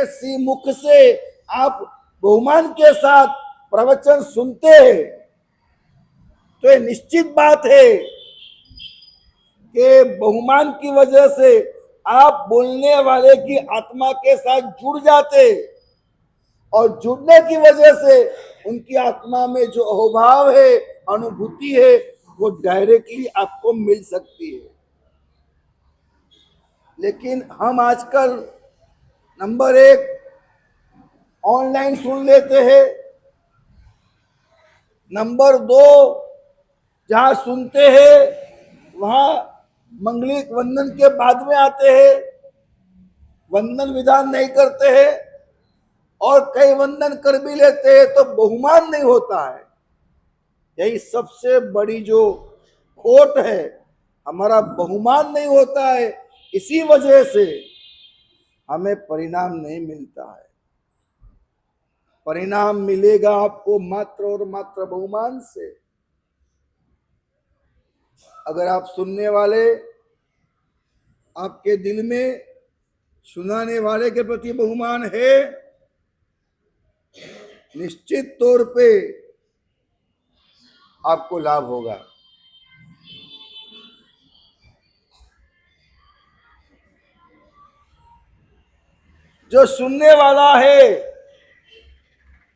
आपके सी मुख से आप बहुमान के साथ प्रवचन सुनते हैं तो ये निश्चित बात है कि बहुमान की वजह से आप बोलने वाले की आत्मा के साथ जुड़ जाते और जुड़ने की वजह से उनकी आत्मा में जो अहोभाव है, अनुभूति है, वो डायरेक्टली आपको मिल सकती है। लेकिन हम आजकल नंबर 1 ऑनलाइन सुन लेते हैं, नंबर 2 जहां सुनते हैं वहां मंगलिक वंदन के बाद में आते हैं, वंदन विधान नहीं करते हैं और कई वंदन कर भी लेते हैं तो बहुमान नहीं होता है। यही सबसे बड़ी जो खोट है, हमारा बहुमान नहीं होता है, इसी वजह से हमें परिणाम नहीं मिलता है। परिणाम मिलेगा आपको मात्र और मात्र बहुमान से। अगर आप सुनने वाले, आपके दिल में सुनाने वाले के प्रति बहुमान है, निश्चित तौर पे आपको लाभ होगा। जो सुनने वाला है,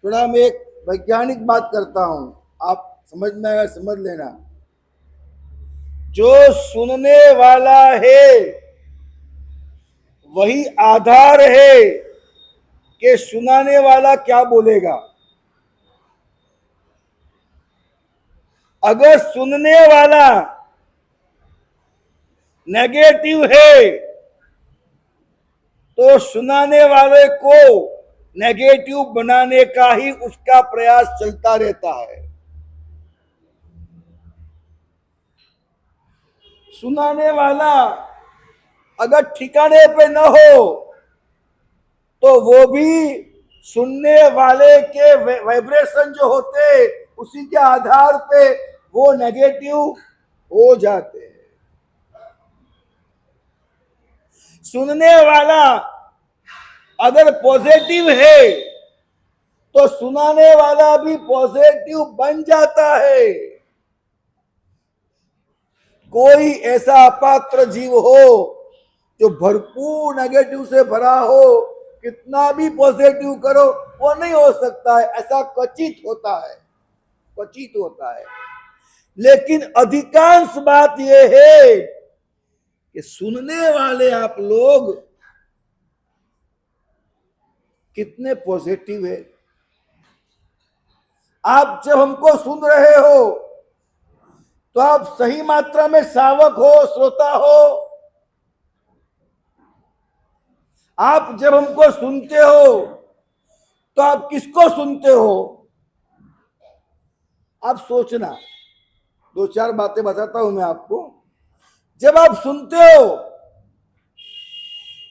थोड़ा मैं एक वैज्ञानिक बात करता हूं, आप समझ में आएगा, समझ लेना। जो सुनने वाला है वही आधार है कि सुनाने वाला क्या बोलेगा। अगर सुनने वाला नेगेटिव है तो सुनाने वाले को नेगेटिव बनाने का ही उसका प्रयास चलता रहता है। सुनाने वाला अगर ठिकाने पे न हो तो वो भी सुनने वाले के वाइब्रेशन जो होते उसी के आधार पे वो नेगेटिव हो जाते हैं। सुनने वाला अगर पॉजिटिव है तो सुनाने वाला भी पॉजिटिव बन जाता है। कोई ऐसा अपात्र जीव हो जो भरपूर नेगेटिव से भरा हो, कितना भी पॉजिटिव करो वो नहीं हो सकता है, ऐसा क्वचित होता है, क्वचित होता है। लेकिन अधिकांश बात यह है कि सुनने वाले आप लोग कितने पॉजिटिव है। आप जब हमको सुन रहे हो तो आप सही मात्रा में श्रावक हो, श्रोता हो। आप जब हमको सुनते हो तो आप किसको सुनते हो? आप सोचना, 2-4 बातें बताता हूं मैं आपको। जब आप सुनते हो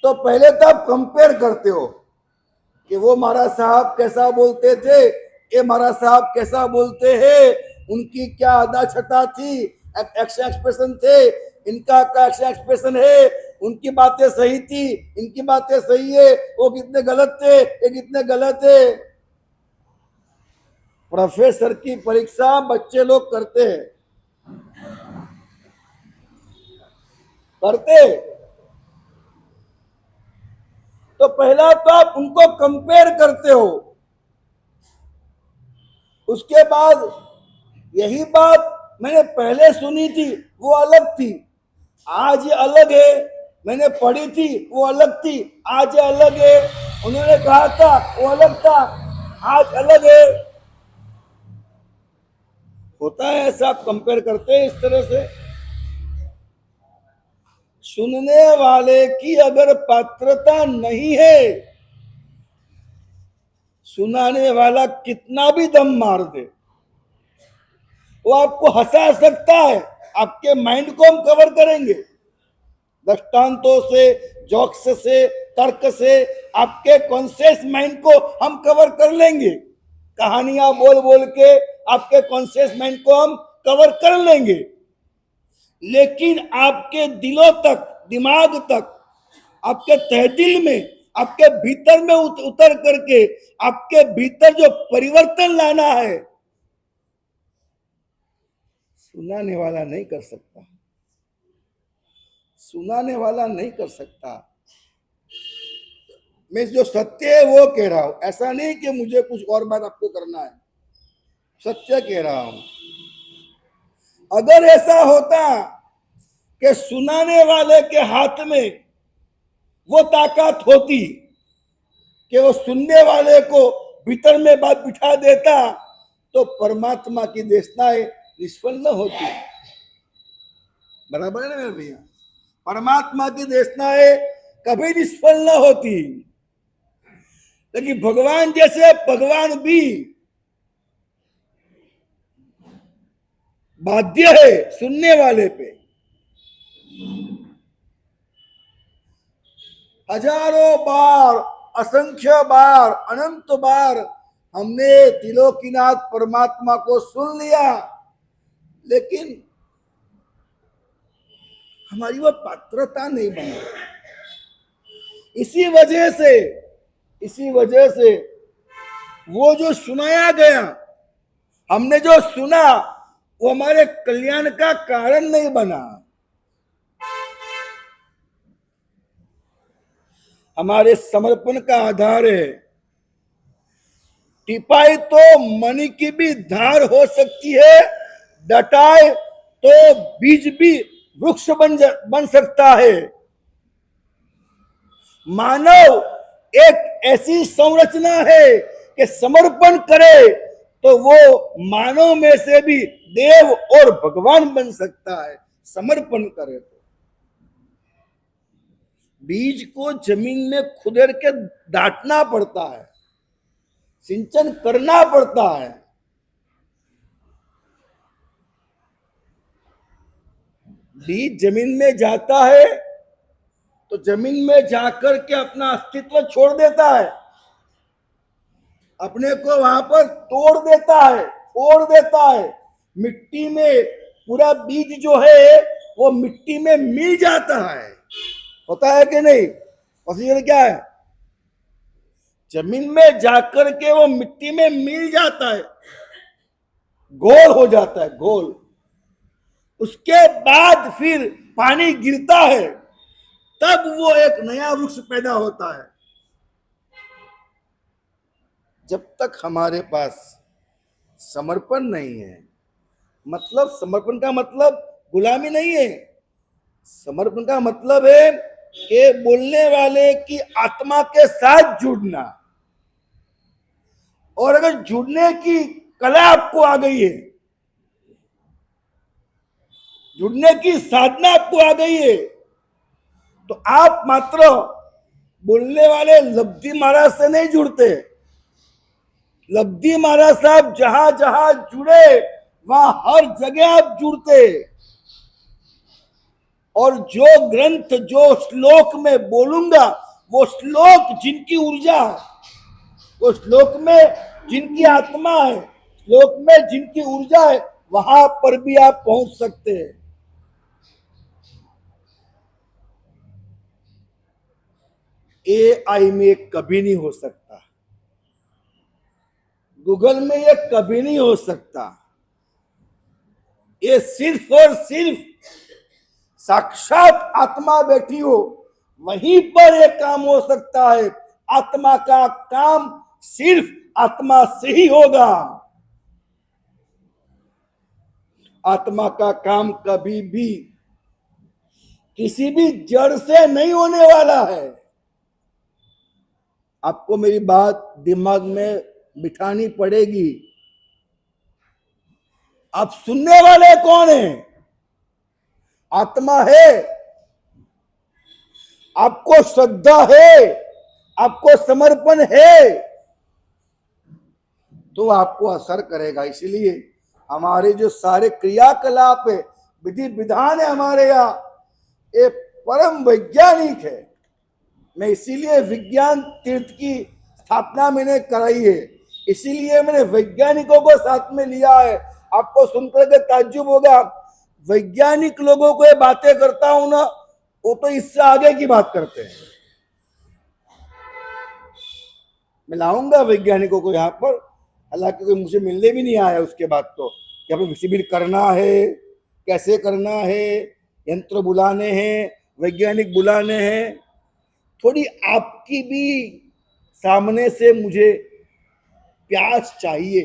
तो पहले तो आप कंपेयर करते हो कि वो महाराज साहब कैसा बोलते थे, ये महाराज साहब कैसा बोलते हैं, उनकी क्या अदा छटा थी, एक्सप्रेशन थे, इनका क्या एक्सप्रेशन है, उनकी बातें सही थी, इनकी बातें सही है, वो कितने गलत थे, ये कितने गलत है। प्रोफेसर की परीक्षा बच्चे लोग करते हैं, करते। तो पहला तो आप उनको कंपेयर करते हो, उसके बाद यही बात मैंने पहले सुनी थी वो अलग थी, आज ये अलग है, मैंने पढ़ी थी वो अलग थी, आज ये अलग है, उन्होंने कहा था वो अलग था, आज अलग है। होता है ऐसा, आप कंपेयर करते हैं इस तरह से। सुनने वाले की अगर पात्रता नहीं है, सुनाने वाला कितना भी दम मार दे वो आपको हंसा सकता है। आपके माइंड को हम कवर करेंगे दृष्टांतों से, जोक्स से, तर्क से, आपके कॉन्शियस माइंड को हम कवर कर लेंगे। कहानियां बोल बोल के आपके कॉन्शियस माइंड को हम कवर कर लेंगे। लेकिन आपके दिलों तक, दिमाग तक, आपके तहदिल में, आपके भीतर में उतर करके आपके भीतर जो परिवर्तन लाना है, सुनाने वाला नहीं कर सकता, सुनाने वाला नहीं कर सकता। मैं जो सत्य है वो कह रहा हूं, ऐसा नहीं कि मुझे कुछ और बात आपको करना है, सत्य कह रहा हूं। अगर ऐसा होता कि सुनाने वाले के हाथ में वो ताकत होती कि वो सुनने वाले को भीतर में बात बिठा देता, तो परमात्मा की देशनाएं निष्फल न होती। बराबर है ना मेरे भैया? परमात्मा की देशनाएं कभी निष्फल न होती। लेकिन भगवान जैसे भगवान भी बाध्य है सुनने वाले पे। हजारों बार, असंख्य बार, अनंत बार हमने त्रिलोकीनाथ परमात्मा को सुन लिया, लेकिन हमारी वो पात्रता नहीं बनी। इसी वजह से वो जो सुनाया गया, हमने जो सुना, वो हमारे कल्याण का कारण नहीं बना। हमारे समर्पण का आधार है। टिपाई तो मणि की भी धार हो सकती है, डटाए तो बीज भी वृक्ष बन सकता है। मानव एक ऐसी संरचना है कि समर्पण करे तो वो मानव में से भी देव और भगवान बन सकता है, समर्पण करे तो। बीज को जमीन में खुदेड़ के दाटना पड़ता है, सिंचन करना पड़ता है। बीज जमीन में जाता है तो जमीन में जाकर के अपना अस्तित्व छोड़ देता है, अपने को वहां पर तोड़ देता है, फोड़ देता है। मिट्टी में पूरा बीज जो है वो मिट्टी में मिल जाता है, होता है कि नहीं? प्रोसीजर क्या है? जमीन में जाकर के वो मिट्टी में मिल जाता है, घोल हो जाता है, घोल। उसके बाद फिर पानी गिरता है, तब वो एक नया वृक्ष पैदा होता है। जब तक हमारे पास समर्पण नहीं है, मतलब समर्पण का मतलब गुलामी नहीं है। समर्पण का मतलब है कि बोलने वाले की आत्मा के साथ जुड़ना। और अगर जुड़ने की कला आपको आ गई है, जुड़ने की साधना आपको आ गई है, तो आप मात्र बोलने वाले लब्धि महाराज से नहीं जुड़ते। लब्धि महाराज साहब जहां जहां जुड़े वहां हर जगह आप जुड़ते। और जो ग्रंथ, जो श्लोक में बोलूंगा, वो श्लोक जिनकी ऊर्जा है, वो श्लोक में जिनकी आत्मा है, श्लोक में जिनकी ऊर्जा है, वहां पर भी आप पहुंच सकते हैं। AI में कभी नहीं हो सकता, गूगल में ये कभी नहीं हो सकता। ये सिर्फ और सिर्फ साक्षात आत्मा बैठी हो, वहीं पर ये काम हो सकता है। आत्मा का काम सिर्फ आत्मा से ही होगा। आत्मा का काम कभी भी किसी भी जड़ से नहीं होने वाला है। आपको मेरी बात दिमाग में बिठानी पड़ेगी। आप सुनने वाले कौन हैं? आत्मा है। आपको श्रद्धा है, आपको समर्पण है, तो आपको असर करेगा। इसलिए हमारे जो सारे क्रियाकलाप है, विधि विधान है हमारे यहाँ, ये परम वैज्ञानिक है। मैं इसीलिए विज्ञान तीर्थ की स्थापना मैंने कराई है, इसीलिए मैंने वैज्ञानिकों को साथ में लिया है। आपको सुनकर के ताज्जुब होगा, वैज्ञानिक लोगों को ये बातें करता हूं ना, वो तो इससे आगे की बात करते हैं। मैं लाऊंगा वैज्ञानिकों को यहाँ पर, हालांकि कोई मुझे मिलने भी नहीं आया उसके बाद, तो कि हमें शिविर करना है, कैसे करना है, यंत्र बुलाने हैं, वैज्ञानिक बुलाने हैं। थोड़ी आपकी भी सामने से मुझे प्यास चाहिए।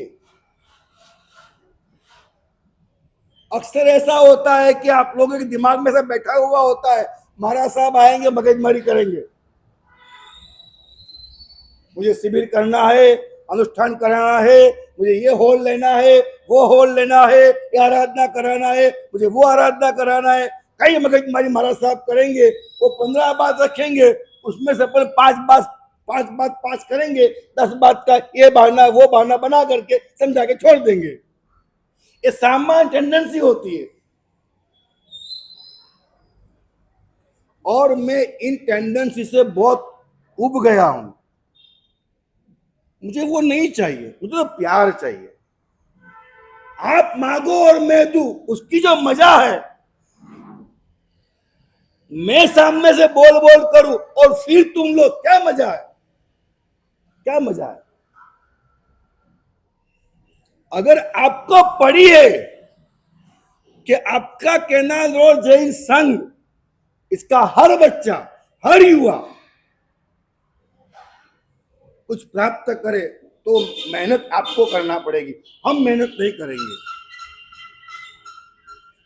अक्सर ऐसा होता है कि आप लोगों के दिमाग में से बैठा हुआ होता है, महाराज साहब आएंगे मगजमारी करेंगे, मुझे शिविर करना है, अनुष्ठान कराना है, मुझे ये हॉल लेना है, वो हॉल लेना है, ये आराधना कराना है, मुझे वो आराधना कराना है। कई मगजमारी महाराज साहब करेंगे, वो 15 बात रखेंगे, उसमें से पर 5 बात पास करेंगे, 10 बात का ये बहाना वो बहाना बना करके समझा के छोड़ देंगे। ये सामान्य टेंडेंसी होती है, और मैं इन टेंडेंसी से बहुत उब गया हूं। मुझे वो नहीं चाहिए, मुझे तो प्यार चाहिए। आप मांगो और मैं दूं, उसकी जो मजा है, मैं सामने से बोल बोल करूं और फिर तुम लोग, क्या मजा है, क्या मजा है। अगर आपको पड़ी है कि आपका कैनाल रोड जैन संघ, इसका हर बच्चा, हर युवा कुछ प्राप्त करे, तो मेहनत आपको करना पड़ेगी, हम मेहनत नहीं करेंगे।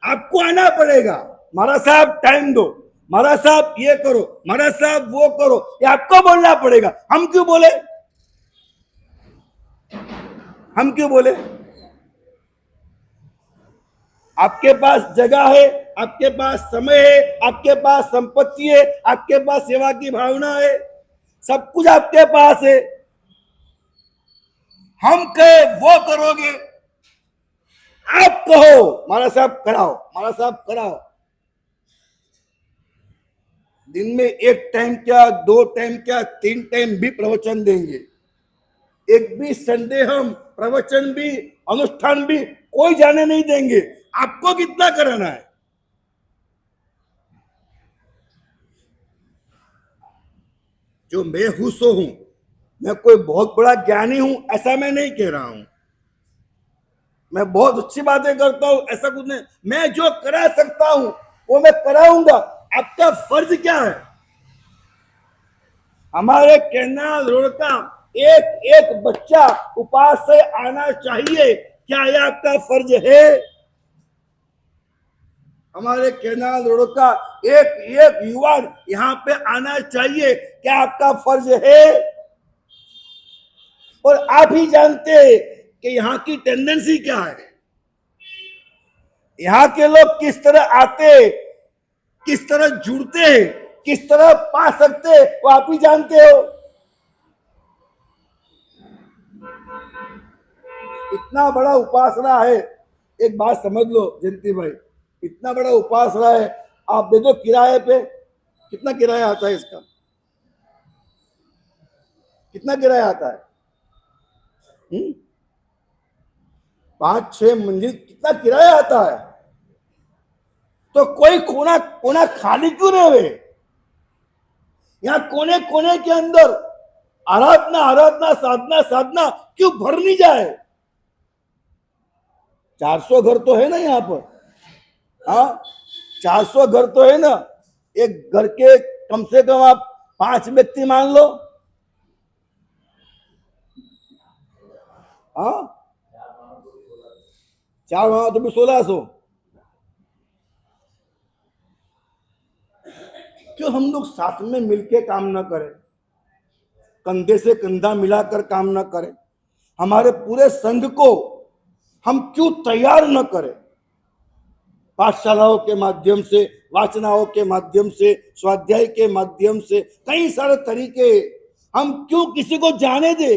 आपको आना पड़ेगा, महाराज साहब टाइम दो, महाराज साहब ये करो, महाराज साहब वो करो, ये आपको बोलना पड़ेगा। हम क्यों बोले, हम क्यों बोले? आपके पास जगह है, आपके पास समय है, आपके पास संपत्ति है, आपके पास सेवा की भावना है, सब कुछ आपके पास है। हम कहे वो करोगे, आप कहो महाराज साहब कराओ, महाराज साहब कराओ। दिन में 1 टाइम क्या, 2 टाइम क्या, 3 टाइम भी प्रवचन देंगे। एक भी संडे हम प्रवचन भी, अनुष्ठान भी कोई जाने नहीं देंगे। आपको कितना कराना है? जो मैं हूं सो हूं, मैं कोई बहुत बड़ा ज्ञानी हूं ऐसा मैं नहीं कह रहा हूं, मैं बहुत अच्छी बातें करता हूं ऐसा कुछ नहीं। मैं जो करा सकता हूं वो मैं कराऊंगा। आपका फर्ज क्या है? हमारे कैनाल रोड का एक एक बच्चा उपास से आना चाहिए, क्या यह आपका फर्ज है? हमारे कैनाल रोड का एक एक युवा यहाँ पे आना चाहिए, क्या आपका फर्ज है? और आप ही जानते हैं कि यहाँ की टेंडेंसी क्या है, यहाँ के लोग किस तरह आते, किस तरह जुड़ते हैं, किस तरह पा सकते, वो आप ही जानते हो। इतना बड़ा उपासना है, एक बात समझ लो जयंती भाई, इतना बड़ा उपासना है, आप दे दो किराए पे, कितना किराया आता है इसका? कितना किराया आता है? 5-6 मंजिल कितना किराया आता है? तो कोई कोना कोना खाली क्यों रहे? यहाँ कोने कोने के अंदर आराधना आराधना साधना साधना क्यों भर नहीं जाए? 400 घर तो है ना यहाँ पर, हाँ 400 घर तो है ना। एक घर के कम से कम आप 5 व्यक्ति मान लो, हाँ 4 मानो तो भी 1600। क्यों हम लोग साथ में मिलके काम ना करें, कंधे से कंधा मिलाकर काम ना करें? हमारे पूरे संघ को हम क्यों तैयार न करें? पाठशालाओं के माध्यम से, वाचनाओं के माध्यम से, स्वाध्याय के माध्यम से, कई सारे तरीके, हम क्यों किसी को जाने दे?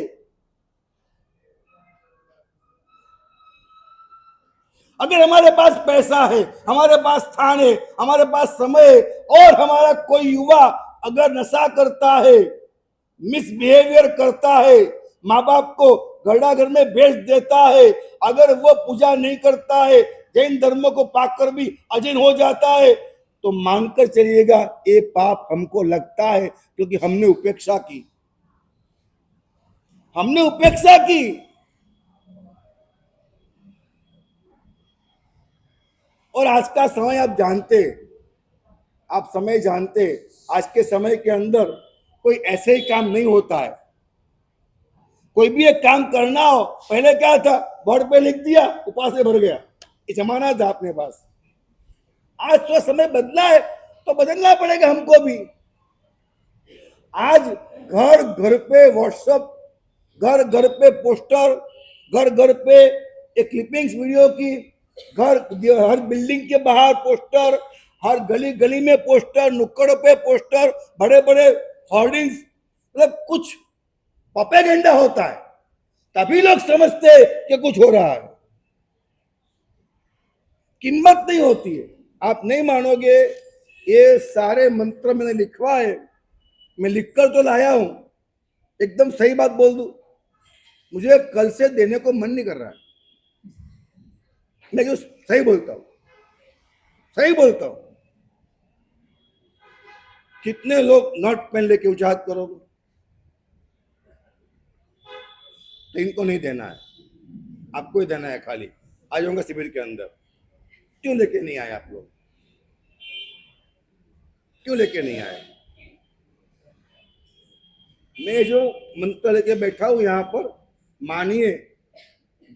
अगर हमारे पास पैसा है, हमारे पास स्थान है, हमारे पास समय है, और हमारा कोई युवा अगर नशा करता है, मिसबिहेवियर करता है, माँ बाप को घड़ा घर में भेज देता है, अगर वो पूजा नहीं करता है, जैन धर्म को पाकर भी अजैन हो जाता है, तो मानकर चलिएगा ये पाप हमको लगता है, क्योंकि हमने उपेक्षा की। हमने उपेक्षा की। और आज का समय आप जानते, आप समय जानते, आज के समय के अंदर कोई ऐसे ही काम नहीं होता है। कोई भी एक काम करना हो, पहले क्या था, बोर्ड पे लिख दिया, ऊपर से भर गया, ये जमाना था अपने पास। आज तो समय बदला है, तो बदलना पड़ेगा हमको भी। आज घर घर पे व्हाट्सएप, घर घर पे पोस्टर, घर घर पे एक क्लिपिंग्स वीडियो की, घर हर बिल्डिंग के बाहर पोस्टर, हर गली गली में पोस्टर, नुक्कड़ पे पोस्टर, बड़े बड़े होर्डिंग्स, मतलब कुछ प्रोपेगेंडा होता है, तभी लोग समझते कि कुछ हो रहा है। कीमत नहीं होती है। आप नहीं मानोगे, ये सारे मंत्र मैंने लिखवाए, मैं लिखकर तो लाया हूं। एकदम सही बात बोल दूं, मुझे कल से देने को मन नहीं कर रहा है। मैं जो सही बोलता हूं, सही बोलता हूं। कितने लोग नोट पेन लेके उजात करोगे? तो इनको नहीं देना है, आपको ही देना है। खाली आ जाऊंगा शिविर के अंदर। क्यों लेके नहीं आए आप लोग? क्यों लेके नहीं आए? मैं जो मंत्र लेके बैठा हूं यहां पर, मानिए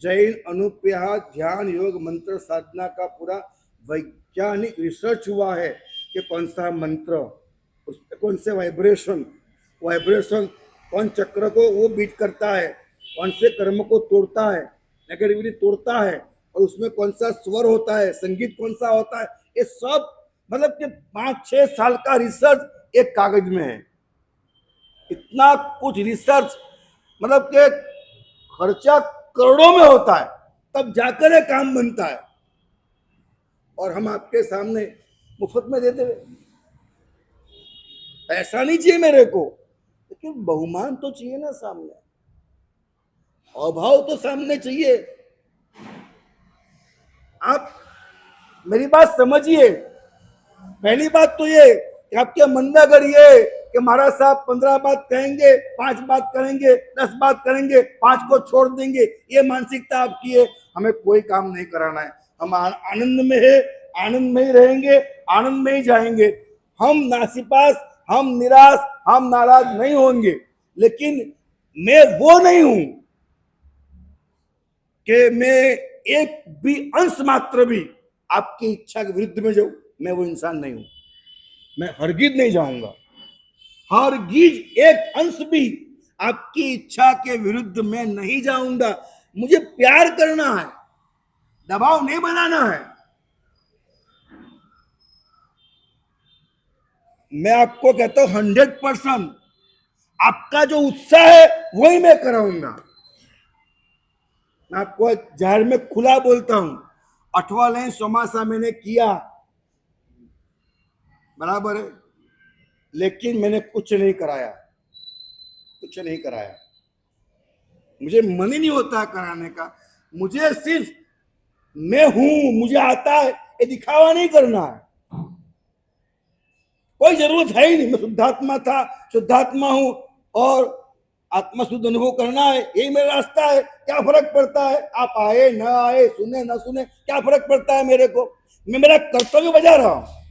जैन अनुप्रिया ध्यान योग मंत्र साधना का पूरा वैज्ञानिक रिसर्च हुआ है कि कौन सा मंत्र, उस कौन से वाइब्रेशन कौन चक्र को वो बीट करता है, कौन से कर्म को तोड़ता है, नेगेटिविटी तोड़ता है, और उसमें कौन सा स्वर होता है, संगीत कौन सा होता है, ये सब मतलब कि 5-6 साल का रिसर्च एक कागज में है। इतना कुछ रिसर्च, मतलब कि खर्चा करोड़ों में होता है, तब जाकर ये काम बनता है। और हम आपके सामने मुफ्त में देते हुए, पैसा नहीं चाहिए मेरे को, लेकिन बहुमान तो चाहिए ना सामने, अभाव तो सामने चाहिए। आप मेरी बात समझिए। पहली बात तो ये कि आपके मन में अगर ये कि महाराज साहब 15 बात कहेंगे, 5 बात करेंगे, 10 बात करेंगे, 5 को छोड़ देंगे, ये मानसिकता आपकी है, हमें कोई काम नहीं कराना है। हम आनंद में है, आनंद में ही रहेंगे, आनंद में ही जाएंगे। हम नासिपास, हम निराश, हम नाराज नहीं होंगे। लेकिन मैं वो नहीं हूं कि मैं एक भी अंश मात्र भी आपकी इच्छा के विरुद्ध में जाऊं। मैं वो इंसान नहीं हूं। मैं हरगिज नहीं जाऊंगा, हरगिज एक अंश भी आपकी इच्छा के विरुद्ध में नहीं जाऊंगा। मुझे प्यार करना है, दबाव नहीं बनाना है। मैं आपको कहता हूं 100% आपका जो उत्साह है वही मैं कराऊंगा। मैं आपको जाहिर में खुला बोलता हूं, 8वां लाइन सोमासा मैंने किया, बराबर है, लेकिन मैंने कुछ नहीं कराया, कुछ नहीं कराया। मुझे मन ही नहीं होता कराने का। मुझे सिर्फ मैं हूं, मुझे आता है, ये दिखावा नहीं करना है। कोई जरूरत है ही नहीं। मैं शुद्धात्मा था, शुद्धात्मा हूं, और आत्मा शुद्ध अनुभव करना है, यही मेरा रास्ता है। क्या फर्क पड़ता है आप आए ना आए, सुने ना सुने, क्या फर्क पड़ता है मेरे को? मैं मेरा कर्तव्य बजा रहा हूं।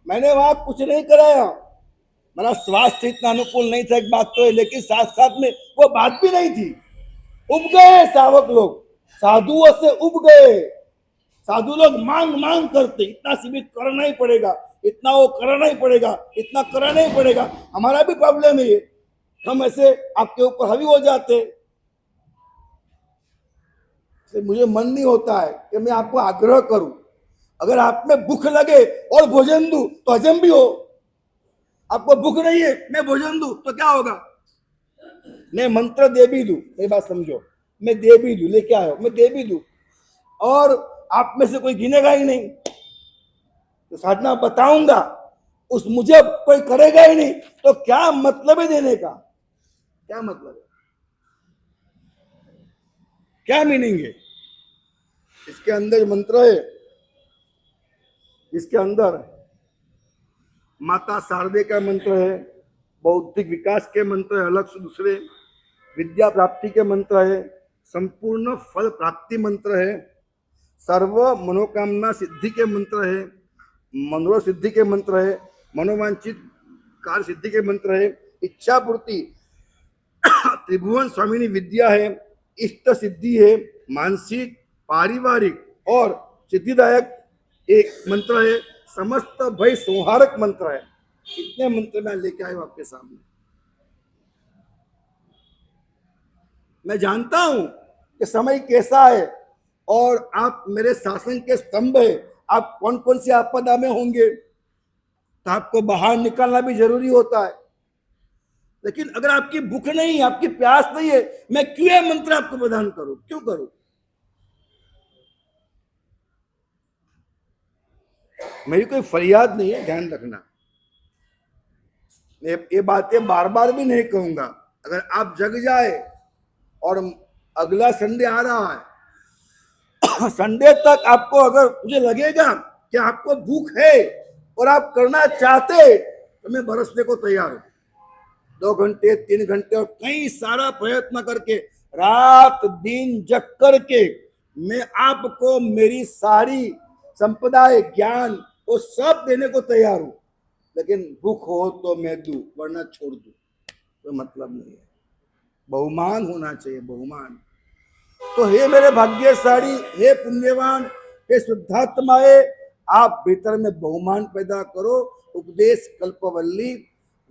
मैंने वहां कुछ नहीं कराया। मेरा स्वास्थ्य इतना अनुकूल नहीं था, एक बात तो है, लेकिन साथ साथ में वो बात भी नहीं थी। उब गए सावक लोग, साधुओं से उब गए। साधु लोग मांग मांग करते, इतना सीमित करना ही पड़ेगा, इतना वो करना ही पड़ेगा, इतना करना ही पड़ेगा। हमारा भी प्रॉब्लम है ये, हम ऐसे आपके ऊपर हावी हो जाते। मुझे मन नहीं होता है कि मैं आपको आग्रह करूं। अगर आप में भूख लगे और भोजन दूं तो हजम भी हो। आपको भूख नहीं है, मैं भोजन दूं तो क्या होगा? मैं मंत्र दे भी दूं, मेरी बात समझो, मैं दे भी दूं, लेके आयो, मैं दे भी दूं, और आप में से कोई गिनेगा ही नहीं, तो साधना बताऊंगा, उस मुझे कोई करेगा ही नहीं, तो क्या मतलब है देने का? क्या मतलब है? क्या मीनिंग है? इसके अंदर मंत्र है, इसके अंदर माता शारदे का मंत्र है, बौद्धिक विकास के मंत्र है अलग से दूसरे, विद्या प्राप्ति के मंत्र है, संपूर्ण फल प्राप्ति मंत्र है, सर्व मनोकामना सिद्धि के मंत्र है, मनोरथ सिद्धि के मंत्र है, मनोवांछित कार्य सिद्धि के मंत्र है, इच्छा पूर्ति त्रिभुवन स्वामिनी विद्या है, इष्ट सिद्धि है, मानसिक पारिवारिक और सिद्धिदायक एक मंत्र है, समस्त भय संहारक मंत्र है। इतने मंत्र मैं लेके आया हूं आपके सामने। मैं जानता हूं कि समय कैसा है और आप मेरे शासन के स्तंभ है, आप कौन कौन सी आपदा में होंगे, तो आपको बाहर निकालना भी जरूरी होता है। लेकिन अगर आपकी भूख नहीं, आपकी प्यास नहीं है, मैं क्यों यह मंत्र आपको प्रदान करूं, क्यों करूं? मेरी कोई फरियाद नहीं है, ध्यान रखना। मैं ये बातें बार बार भी नहीं कहूंगा। अगर आप जग जाए और अगला संडे आ रहा है, संडे तक आपको अगर मुझे लगेगा कि आपको भूख है और आप करना चाहते, तो मैं बरसने को तैयार हूं। 2 घंटे 3 घंटे और कई सारा प्रयत्न करके, रात दिन जग करके मैं आपको मेरी सारी संपदाएं, ज्ञान वो सब देने को तैयार हूं। लेकिन भूख हो तो मैं दूं, वरना छोड़ दूं, कोई मतलब नहीं है। बहुमान होना चाहिए, बहुमान। तो हे मेरे भाग्यशाली, हे पुण्यवान, हे शुद्धात्माए, आप भीतर में बहुमान पैदा करो। उपदेश कल्पवल्ली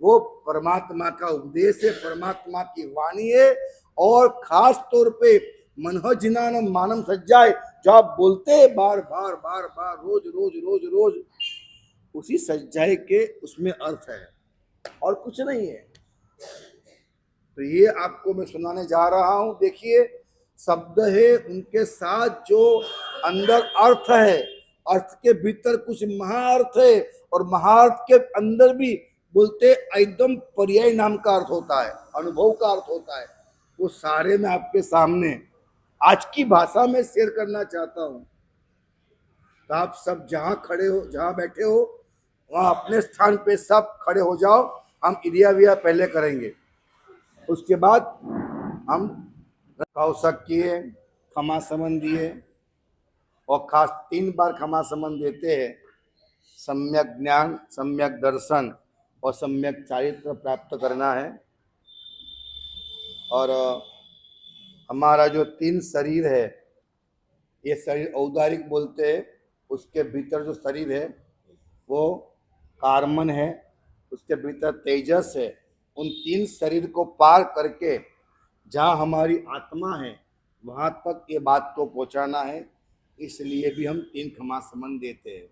वो परमात्मा का उपदेश है, परमात्मा की वाणी है। और खास तौर पे मनह जिनान मानम सज्जाए, जो आप बोलते हैं बार बार बार बार, रोज रोज रोज रोज, उसी सज्जाए के उसमें अर्थ है और कुछ नहीं है। तो ये आपको मैं सुनाने जा रहा हूं। देखिए, शब्द है, उनके साथ जो अंदर अर्थ है, अर्थ के भीतर कुछ महाअर्थ है, और महाअर्थ के अंदर भी बोलते एकदम पर्याय नाम का अर्थ होता है, अनुभव का अर्थ होता है। वो सारे मैं आपके सामने आज की भाषा में शेयर करना चाहता हूं। तो आप सब जहां खड़े हो, जहां बैठे हो, वहां अपने स्थान पे सब खड़े हो जाओ। हम इरिया विया पहले करेंगे, उसके बाद हम कौशक किए, क्षमा समन दिए, और खास 3 बार क्षमा समन देते हैं। सम्यक ज्ञान, सम्यक दर्शन और सम्यक चारित्र प्राप्त करना है। और हमारा जो 3 शरीर है, ये शरीर औदारिक बोलते हैं, उसके भीतर जो शरीर है वो कार्मन है, उसके भीतर तेजस है। उन 3 शरीर को पार करके जहाँ हमारी आत्मा है, वहाँ तक ये बात को पहुँचाना है। इसलिए भी हम 3 क्षमा समन देते हैं।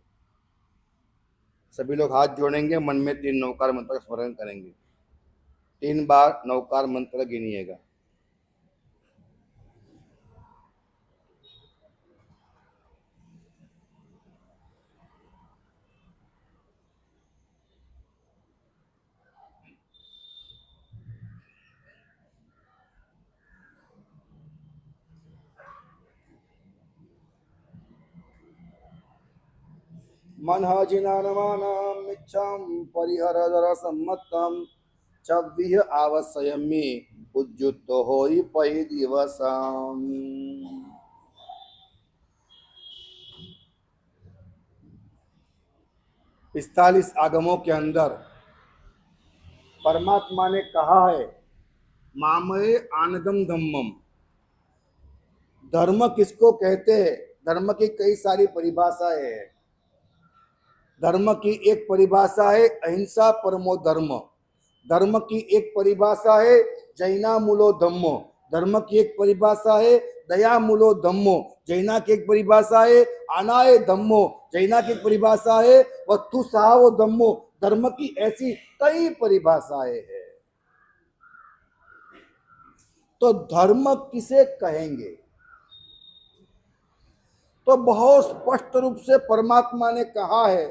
सभी लोग हाथ जोड़ेंगे, मन में 3 नवकार मंत्र का स्मरण करेंगे। 3 बार नवकार मंत्र गिनिएगा। मनः जिनानमानाम् इच्छां परिहरदर सम्मतम् चव्विह आवश्यमी उज्जुतो होई पहि दिवसम्। 45 आगमों के अंदर परमात्मा ने कहा है, मामये आनंदम धम्मम। धर्म किसको कहते हैं? धर्म की कई सारी परिभाषाएं हैं। धर्म की एक परिभाषा है अहिंसा परमो धर्म। धर्म की एक परिभाषा है जैना मूलो धम्मो। धर्म की एक परिभाषा है दया मूलो धम्मो। जैना की एक परिभाषा है अनाय धम्मो। जैना की एक परिभाषा है वत्थु सहावो धम्मो। धर्म की ऐसी कई परिभाषाएं हैं। तो धर्म किसे कहेंगे? तो बहुत स्पष्ट रूप से परमात्मा ने कहा है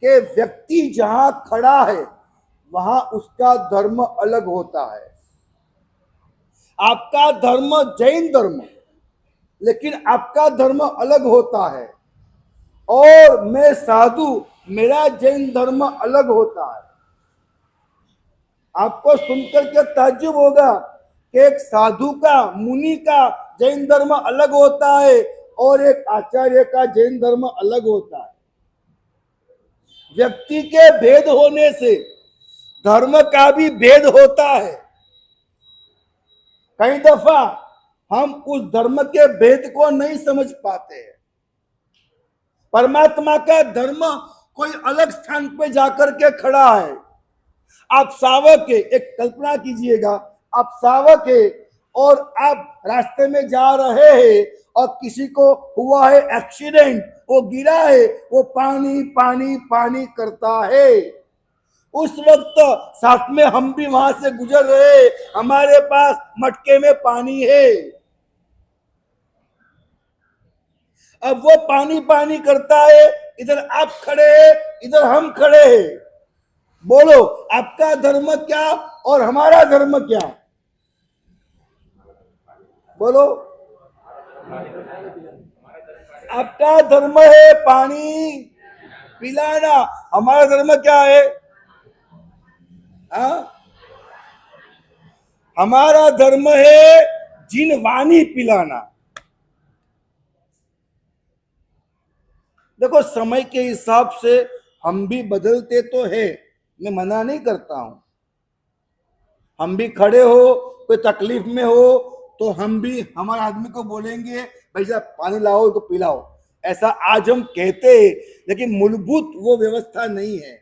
कि व्यक्ति जहां खड़ा है वहां उसका धर्म अलग होता है। आपका धर्म जैन धर्म, लेकिन आपका धर्म अलग होता है। और मैं साधु, मेरा जैन धर्म अलग होता है। आपको सुनकर के ताज्जुब होगा कि एक साधु का, मुनि का जैन धर्म अलग होता है और एक आचार्य का जैन धर्म अलग होता है। व्यक्ति के भेद होने से धर्म का भी भेद होता है। कई दफा हम उस धर्म के भेद को नहीं समझ पाते हैं। परमात्मा का धर्म कोई अलग स्थान पे जाकर के खड़ा है। आप सावक है, एक कल्पना कीजिएगा, आप सावक है और आप रास्ते में जा रहे हैं और किसी को हुआ है एक्सीडेंट, वो गिरा है, वो पानी पानी पानी करता है। उस वक्त साथ में हम भी वहां से गुजर रहे, हमारे पास मटके में पानी है। अब वो पानी पानी करता है, इधर आप खड़े हैं, इधर हम खड़े हैं। बोलो आपका धर्म क्या और हमारा धर्म क्या? बोलो। आपका धर्म है पानी पिलाना, हमारा धर्म क्या है? हमारा धर्म है जिनवानी पिलाना। देखो समय के हिसाब से हम भी बदलते तो है, मैं मना नहीं करता हूं। हम भी खड़े हो, कोई तकलीफ में हो तो हम भी हमारे आदमी को बोलेंगे भैया पानी लाओ तो पिलाओ, ऐसा आज हम कहते हैं, लेकिन मूलभूत वो व्यवस्था नहीं है।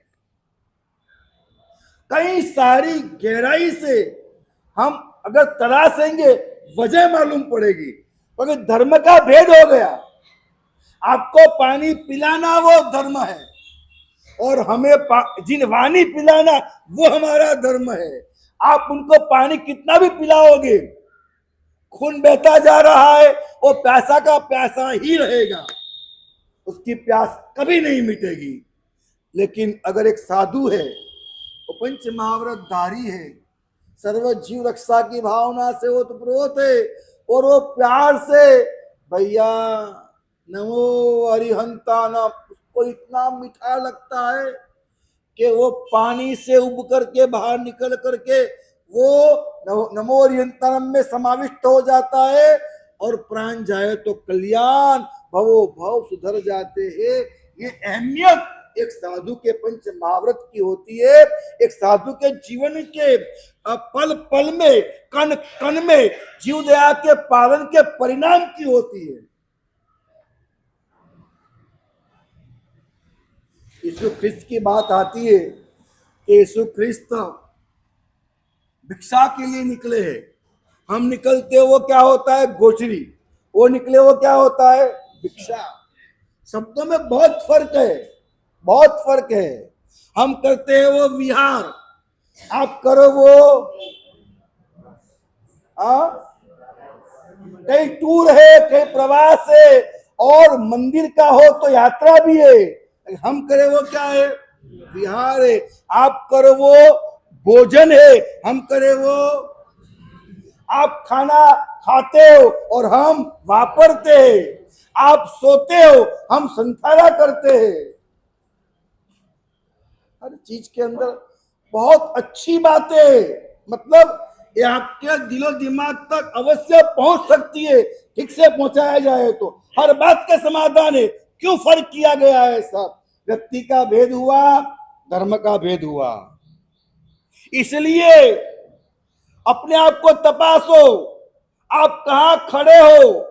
कई सारी गहराई से हम अगर तरासेंगे वजह मालूम पड़ेगी, क्योंकि धर्म का भेद हो गया। आपको पानी पिलाना वो धर्म है और हमें जिनवानी पिलाना वो हमारा धर्म है। आप उनको पानी कितना भी पिलाओगे, खून बहता जा रहा है, वो प्यासा का प्यासा ही रहेगा, उसकी प्यास कभी नहीं मिटेगी। लेकिन अगर एक साधु है, वो पंच महाव्रतधारी है, सर्व जीव रक्षा की भावना से ओतप्रोत है और वो प्यार से भैया नमो अरिहंता न, उसको इतना मीठा लगता है कि वो पानी से उब करके बाहर निकल करके वो नमो अरिहंतानम में समाविष्ट हो जाता है और प्राण जाए तो कल्याण, भवो भव सुधर जाते हैं। ये अहमियत एक साधु के पंच महाव्रत की होती है, एक साधु के जीवन के पल पल में, कण कण में जीव दया के पालन के परिणाम की होती है। यीशु ख्रिस्त की बात आती है कि यीशु ख्रिस्त भिक्षा के लिए निकले हैं। हम निकलते वो क्या होता है? गोचरी। वो निकले वो क्या होता है? भिक्षा। शब्दों में बहुत फर्क है, बहुत फर्क है। हम करते हैं वो विहार, आप करो वो कहीं टूर है, कहीं प्रवास है, और मंदिर का हो तो यात्रा भी है। हम करे वो क्या है? विहार है। आप करो वो भोजन है, हम करे वो, आप खाना खाते हो और हम वापरते हैं, आप सोते हो हम संथारा करते हैं। हर चीज के अंदर बहुत अच्छी बातें, मतलब ये आपके दिलो दिमाग तक अवश्य पहुंच सकती है, ठीक से पहुंचाया जाए तो हर बात का समाधान है। क्यों फर्क किया गया है? सब व्यक्ति का भेद हुआ, धर्म का भेद हुआ। इसलिए अपने आप को तपासो, आप कहां खड़े हो,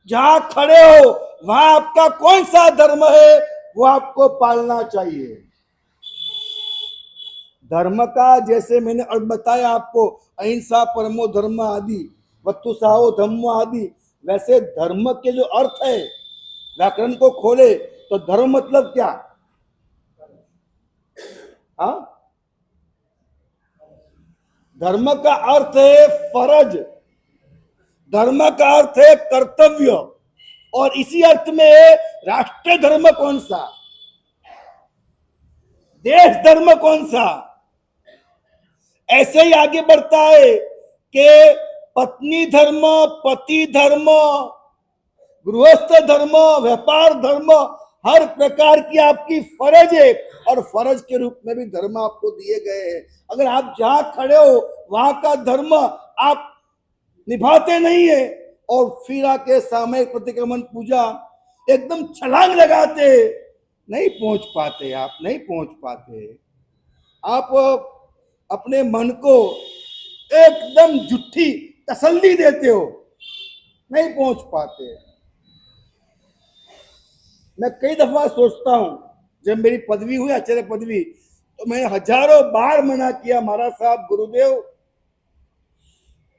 जहां खड़े हो वहां आपका कौन सा धर्म है वो आपको पालना चाहिए। धर्म का जैसे मैंने अब बताया आपको, अहिंसा परमो धर्म आदि, वत्तु साहो धम्मो आदि, वैसे धर्म के जो अर्थ है, व्याकरण को खोले तो धर्म मतलब क्या? हाँ, धर्म का अर्थ है फर्ज, धर्म का अर्थ है कर्तव्य, और इसी अर्थ में है राष्ट्र धर्म कौन सा, देश धर्म कौन सा। ऐसे ही आगे बढ़ता है कि पत्नी धर्म, पति धर्म, गृहस्थ धर्म, व्यापार धर्म, हर प्रकार की आपकी फर्ज है, और फर्ज के रूप में भी धर्म आपको दिए गए हैं। अगर आप जहां खड़े हो वहां का धर्म आप निभाते नहीं है, और फिर आके सामयिक प्रतिक्रमण पूजा एकदम छलांग लगाते, नहीं पहुंच पाते, आप नहीं पहुंच पाते। आप अपने मन को एकदम झूठी तसल्ली देते हो, नहीं पहुंच पाते। मैं कई दफा सोचता हूं, जब मेरी पदवी हुई आचार्य पदवी, तो मैंने हजारों बार मना किया, महाराज साहब, गुरुदेव,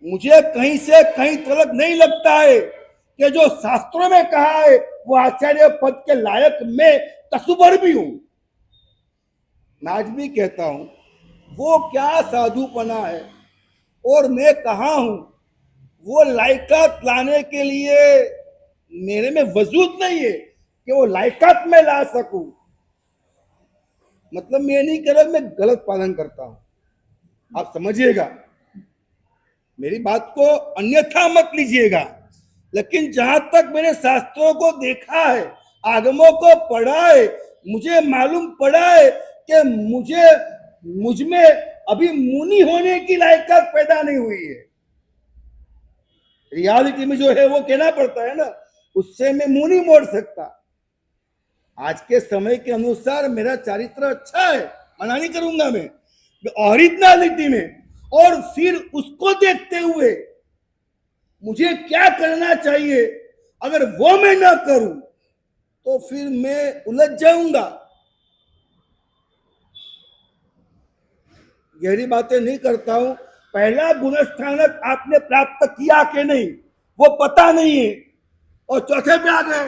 मुझे कहीं से कहीं तलक नहीं लगता है कि जो शास्त्रों में कहा है वो आचार्य पद के लायक मैं तसुबर भी हूं। मैं आज भी कहता हूं, वो क्या साधुपना है, और मैं कहा हूं, वो लायकात लाने के लिए मेरे में वजूद नहीं है कि वो लायकात में ला सकूं। मतलब मैं नहीं कह रहा मैं गलत पालन करता हूं, आप समझिएगा, मेरी बात को अन्यथा मत लीजिएगा। लेकिन जहां तक मैंने शास्त्रों को देखा है, आगमों को पढ़ा है, मुझे मालूम पड़ा है कि मुझ में अभी मुनि होने की लायकात पैदा नहीं हुई है। रियलिटी में जो है वो कहना पड़ता है ना, उससे मैं मुंह नहीं मोड़ सकता। आज के समय के अनुसार मेरा चरित्र अच्छा है, मना नहीं करूंगा मैं, ओरिजिनलिटी में। और फिर उसको देखते हुए मुझे क्या करना चाहिए, अगर वो मैं ना करूं तो फिर मैं उलझ जाऊंगा। गहरी बातें नहीं करता हूं। पहला गुणस्थानक आपने प्राप्त किया कि नहीं वो पता नहीं है, और चौथे पे आ गए।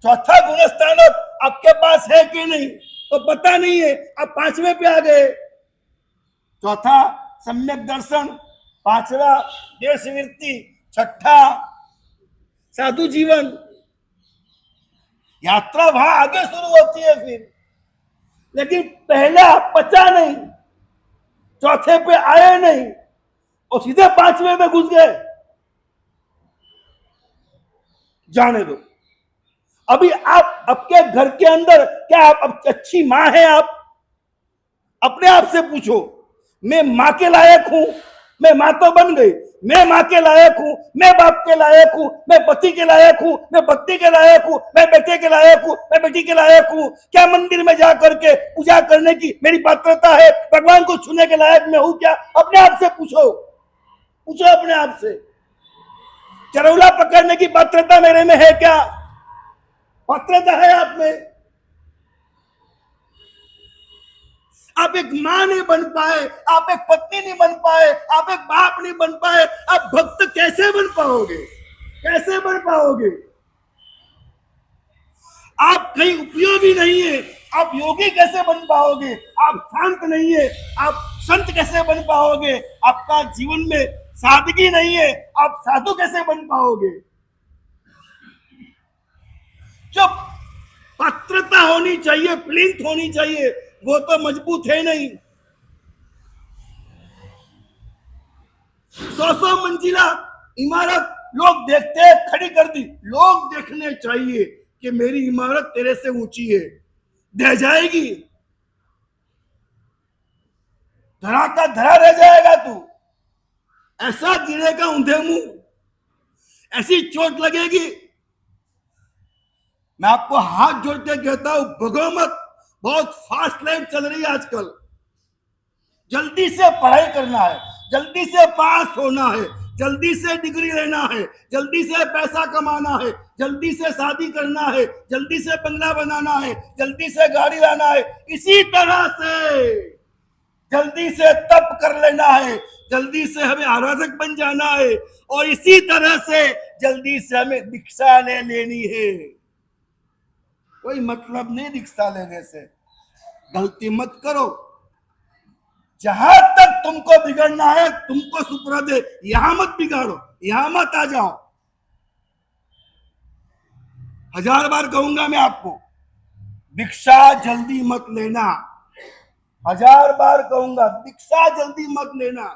चौथा गुणस्थानक आपके पास है कि नहीं तो पता नहीं है, आप पांचवें पे आ गए। चौथा सम्यक दर्शन, पांचवा देश वृत्ति, छठा साधु जीवन। यात्रा वहां आगे शुरू होती है फिर, लेकिन पहला पचा नहीं, चौथे पे आए नहीं, और सीधे पांचवें में घुस गए। जाने दो। अभी आप आपके घर के अंदर क्या आप अच्छी मां है? आप अपने आप से पूछो, मैं मां के लायक हूं? मैं मां तो बन गई, मैं मां के लायक हूं, मैं बाप के लायक हूं, मैं पति के लायक हूं, मैं पत्नी के लायक हूं, मैं बेटे के लायक हूं, मैं बेटी के लायक हूं? क्या मंदिर में जा करके पूजा करने की मेरी पात्रता है? भगवान को छूने के लायक मैं हूं क्या? अपने आप से पूछो, पूछो अपने आप से। चरौला पकड़ने की पात्रता मेरे में है क्या? पात्रता है आप में? आप एक मां नहीं बन पाए, आप एक पत्नी नहीं बन पाए, आप एक बाप नहीं बन पाए, आप भक्त कैसे बन पाओगे? कैसे बन पाओगे? आप कहीं उपयोगी नहीं है, आप योगी कैसे बन पाओगे? आप शांत नहीं है, आप संत कैसे बन पाओगे? आपका जीवन में सादगी नहीं है, आप साधु कैसे बन पाओगे? जो पात्रता होनी चाहिए, प्लिंथ होनी चाहिए, वो तो मजबूत है नहीं। 100 मंजिला इमारत लोग देखते हैं, खड़ी कर दी। लोग देखने चाहिए कि मेरी इमारत तेरे से ऊंची है, दे जाएगी, धरा का धरा रह जाएगा तू। ऐसा गिरेगा ऊंधे मुंह, ऐसी चोट लगेगी। मैं आपको हाथ जोड़ के कहता हूं, भगो मत। बहुत फास्ट लाइफ चल रही है आजकल। जल्दी से पढ़ाई करना है, जल्दी से पास होना है, जल्दी से डिग्री लेना है, जल्दी से पैसा कमाना है, जल्दी से शादी करना है, जल्दी से बंगला बनाना है, जल्दी से गाड़ी लाना है। इसी तरह से जल्दी से तप कर लेना है, जल्दी से हमें आराधक बन जाना है, और इसी तरह से जल्दी से हमें दीक्षा ले लेनी है। कोई मतलब नहीं दीक्षा लेने से। गलती मत करो। जहां तक तुमको बिगड़ना है तुमको सुपुर्द दे, यहां मत बिगाड़ो, यहां मत आ जाओ। 1000 बार कहूंगा मैं आपको, दीक्षा जल्दी मत लेना। 1000 बार कहूंगा, दीक्षा जल्दी मत लेना।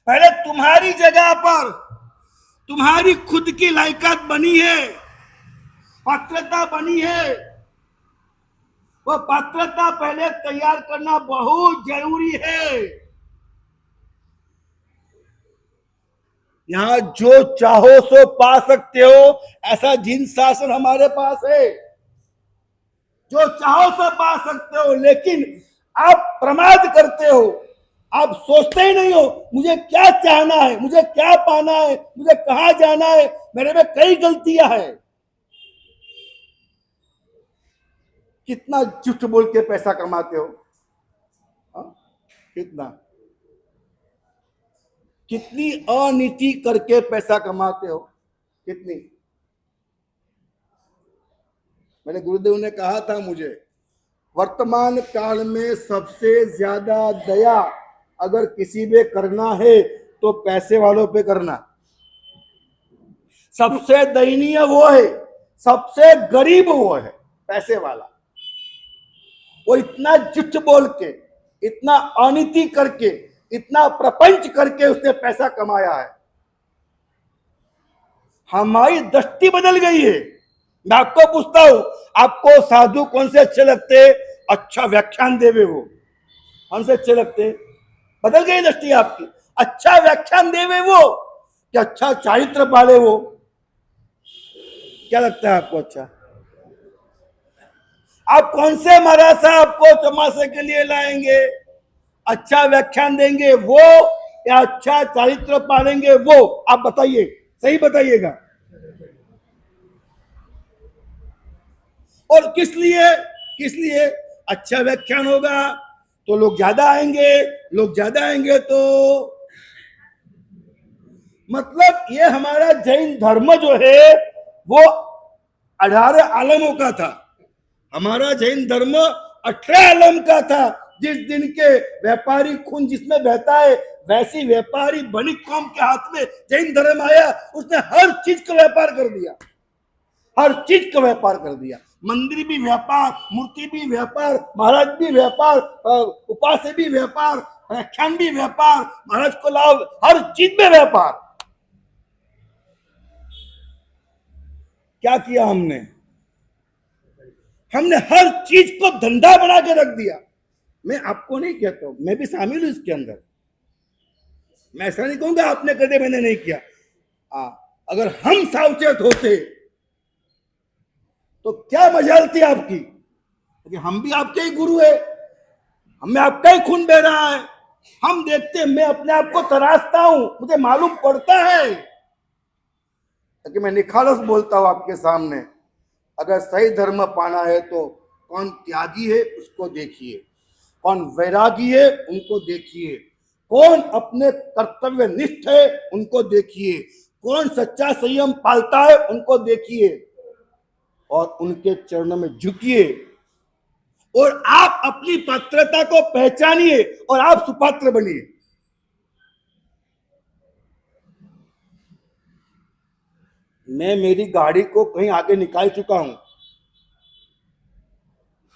पहले तुम्हारी जगह पर तुम्हारी खुद की लायकात बनी है, पात्रता बनी है। वो पात्रता पहले तैयार करना बहुत जरूरी है। यहाँ जो चाहो सो पा सकते हो, ऐसा जिन शासन हमारे पास है। जो चाहो सो पा सकते हो, लेकिन आप प्रमाद करते हो। आप सोचते ही नहीं हो मुझे क्या चाहना है, मुझे क्या पाना है, मुझे कहां जाना है। मेरे में कई गलतियां हैं। कितना झूठ बोल के पैसा कमाते हो, हा? कितना, कितनी अनीति करके पैसा कमाते हो, कितनी। मेरे गुरुदेव ने कहा था मुझे, वर्तमान काल में सबसे ज्यादा दया अगर किसी पे करना है तो पैसे वालों पे करना। सबसे दयनीय वो है, सबसे गरीब वो है, पैसे वाला। वो इतना झूठ बोल के, इतना अनीति करके, इतना प्रपंच करके उसने पैसा कमाया है। हमारी दृष्टि बदल गई है। मैं आपको पूछता हूं, आपको साधु कौन से अच्छे लगते? अच्छा व्याख्यान देवे वो, कौन से अच्छे लगते? बदल गई दृष्टि आपकी। अच्छा व्याख्यान देवे वो कि अच्छा चारित्र पाले वो? क्या लगता है आपको अच्छा? आप कौन से महाराज साहब को तमाशे के लिए लाएंगे? अच्छा व्याख्यान देंगे वो या अच्छा चारित्र पालेंगे वो? आप बताइए, सही बताइएगा। और किस लिए? किस लिए? अच्छा व्याख्यान होगा तो लोग ज्यादा आएंगे, लोग ज्यादा आएंगे तो मतलब ये हमारा जैन धर्म जो है वो 18 आलमों का था। हमारा जैन धर्म 18 आलम का था। जिस दिन के व्यापारी खून जिसमें बहता है, वैसी व्यापारी बनिक कौम के हाथ में जैन धर्म आया। उसने हर चीज का व्यापार कर दिया, हर चीज का व्यापार कर दिया। मंदिर भी व्यापार, मूर्ति भी व्यापार, महाराज भी व्यापार, उपास्य भी व्यापार, व्याख्यान भी व्यापार, महाराज को लाभ, हर चीज में व्यापार। क्या किया हमने? हमने हर चीज को धंधा बना के रख दिया। मैं आपको नहीं कहता हूं, मैं भी शामिल हूं इसके अंदर। मैं ऐसा नहीं कहूंगा आपने कदे मैंने नहीं किया। अगर हम सावचेत होते तो क्या मजाल थी आपकी? क्योंकि हम भी आपके ही गुरु है, हमें आपका ही खून बह रहा है। हम देखते, मैं अपने आप को तराशता हूं, मुझे मालूम पड़ता है कि मैं निखालस बोलता हूं आपके सामने। अगर सही धर्म पाना है तो कौन त्यागी है उसको देखिए, कौन वैरागी है उनको देखिए, कौन अपने कर्तव्य निष्ठ है उनको देखिए, कौन सच्चा संयम पालता है उनको देखिए और उनके चरणों में झुकिए। और आप अपनी पात्रता को पहचानिए और आप सुपात्र बनिए। मैं मेरी गाड़ी को कहीं आगे निकाल चुका हूं।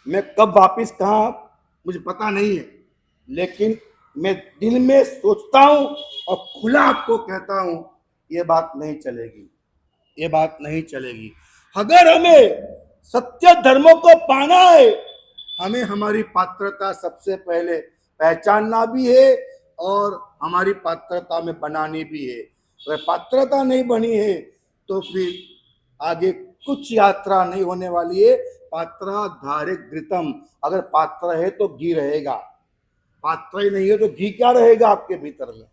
मैं कब वापिस कहां मुझे पता नहीं है, लेकिन मैं दिल में सोचता हूं और खुला आपको कहता हूं, ये बात नहीं चलेगी, ये बात नहीं चलेगी। अगर हमें सत्य धर्मों को पाना है, हमें हमारी पात्रता सबसे पहले पहचानना भी है और हमारी पात्रता में बनानी भी है। अगर पात्रता नहीं बनी है तो फिर आगे कुछ यात्रा नहीं होने वाली है। पात्रा धारे घृतम, अगर पात्र है तो घी रहेगा, पात्र ही नहीं है तो घी क्या रहेगा आपके भीतर में?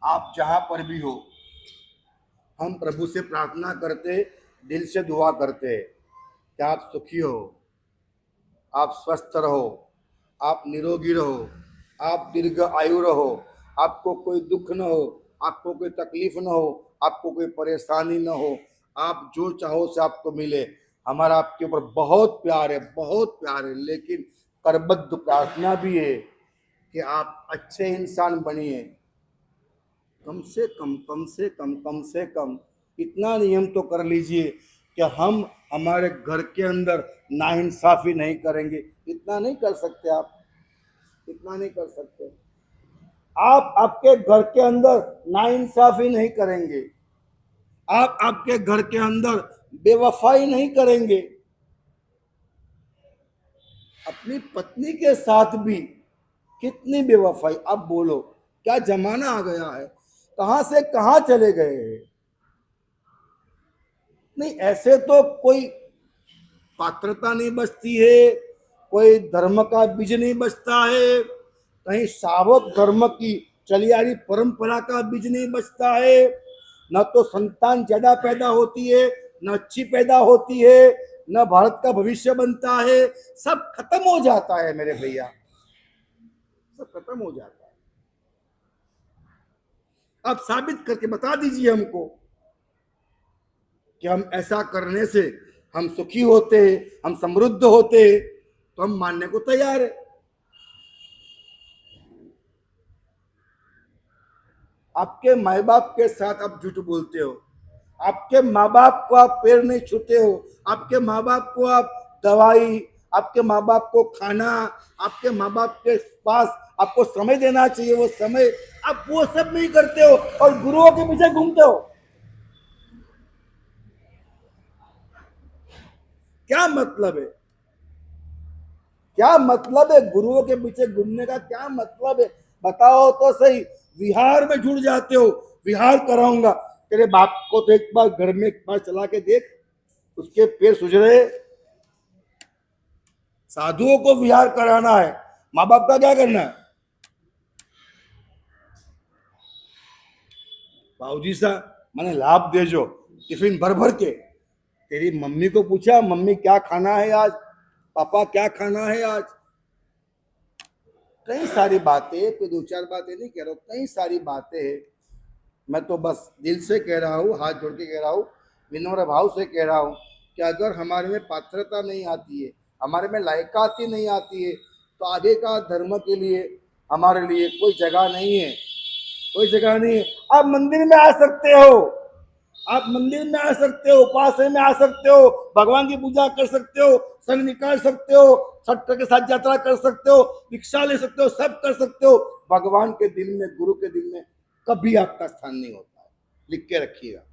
आप जहां पर भी हो, हम प्रभु से प्रार्थना करते, दिल से दुआ करते कि आप सुखी हो, आप स्वस्थ रहो, आप निरोगी रहो, आप दीर्घ आयु रहो, आपको कोई दुख न हो, आपको कोई तकलीफ न हो, आपको कोई परेशानी न हो, आप जो चाहो से आपको मिले। हमारा आपके ऊपर बहुत प्यार है, बहुत प्यार है, लेकिन करबद्ध प्रार्थना भी है कि आप अच्छे इंसान बनिए। कम से कम, कम से कम, कम से कम इतना नियम तो कर लीजिए कि हम हमारे घर के अंदर नाइंसाफी नहीं करेंगे। इतना नहीं कर सकते आप, इतना नहीं कर सकते आप। आपके घर के अंदर नाइंसाफी नहीं करेंगे, आप आपके घर के अंदर बेवफाई नहीं करेंगे, अपनी पत्नी के साथ भी कितनी बेवफाई। अब बोलो क्या जमाना आ गया है, कहां से कहां चले गए। नहीं, ऐसे तो कोई पात्रता नहीं बचती है, कोई धर्म का बीज नहीं बचता है, कहीं सावक धर्म की चली आ रही परंपरा का बीज नहीं बचता है। न तो संतान ज्यादा पैदा होती है, न अच्छी पैदा होती है, न भारत का भविष्य बनता है। सब खत्म हो जाता है मेरे भैया, सब खत्म हो जाता है। अब साबित करके बता दीजिए हमको कि हम ऐसा करने से हम सुखी होते हैं, हम समृद्ध होते हैं, तो हम मानने को तैयार है। आपके माँ बाप के साथ आप झूठ बोलते हो, आपके माँ बाप को आप पैर नहीं छूते हो, आपके माँ बाप को आप दवाई, आपके माँ बाप को खाना, आपके माँ बाप के पास आपको समय देना चाहिए, वो समय आप वो सब नहीं करते हो और गुरुओं के पीछे घूमते हो। क्या मतलब है, क्या मतलब है गुरुओं के पीछे घूमने का, क्या मतलब है बताओ तो सही। विहार में जुड़ जाते हो, विहार कराऊंगा, तेरे बाप को तो एक बार घर में एक बार चला के देख, उसके पैर सूझ रहे। साधुओं को विहार कराना है, माँ बाप का क्या करना है। बाबूजी सा मैंने लाभ दे जो टिफिन भर भर के, तेरी मम्मी को पूछा मम्मी क्या खाना है आज, पापा क्या खाना है आज। कई सारी बातें, कोई दो चार बातें नहीं कह रहा हूँ, कई सारी बातें हैं। मैं तो बस दिल से कह रहा हूँ, हाथ जोड़ के कह रहा हूँ, विनम्र भाव से कह रहा हूँ कि अगर हमारे में पात्रता नहीं आती है, हमारे में लायकात ही नहीं आती है, तो आगे का धर्म के लिए हमारे लिए कोई जगह नहीं है, कोई जगह नहीं है। आप मंदिर में आ सकते हो, आप मंदिर में आ सकते हो, उपासना में आ सकते हो, भगवान की पूजा कर सकते हो, संग निकाल सकते हो, छठ के साथ यात्रा कर सकते हो, भिक्षा ले सकते हो, सब कर सकते हो। भगवान के दिल में, गुरु के दिल में कभी आपका स्थान नहीं होता है, लिख के रखिएगा।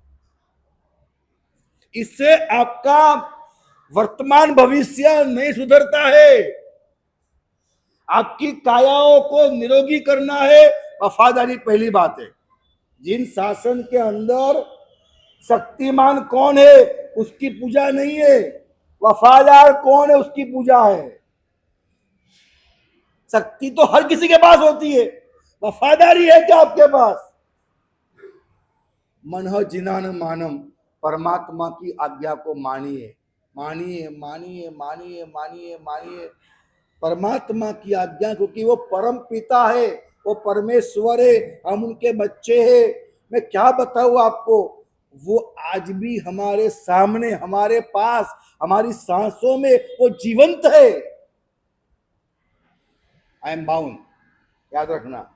इससे आपका वर्तमान भविष्य नहीं सुधरता है। आपकी कायाओं को निरोगी करना है, वफादारी पहली बात है। जिन शासन के अंदर शक्तिमान कौन है उसकी पूजा नहीं है, वफादार कौन है उसकी पूजा है। शक्ति तो हर किसी के पास होती है, वफादारी है क्या आपके पास। मन जिनान मानम, परमात्मा की आज्ञा को मानिए, मानिए मानिए मानिए मानिए मानिए परमात्मा की आज्ञा, क्योंकि वो परम पिता है, वो परमेश्वर है, हम उनके बच्चे हैं। मैं क्या बताऊं आपको, वो आज भी हमारे सामने, हमारे पास, हमारी सांसों में वो जीवंत है। आई एम बाउंड, याद रखना,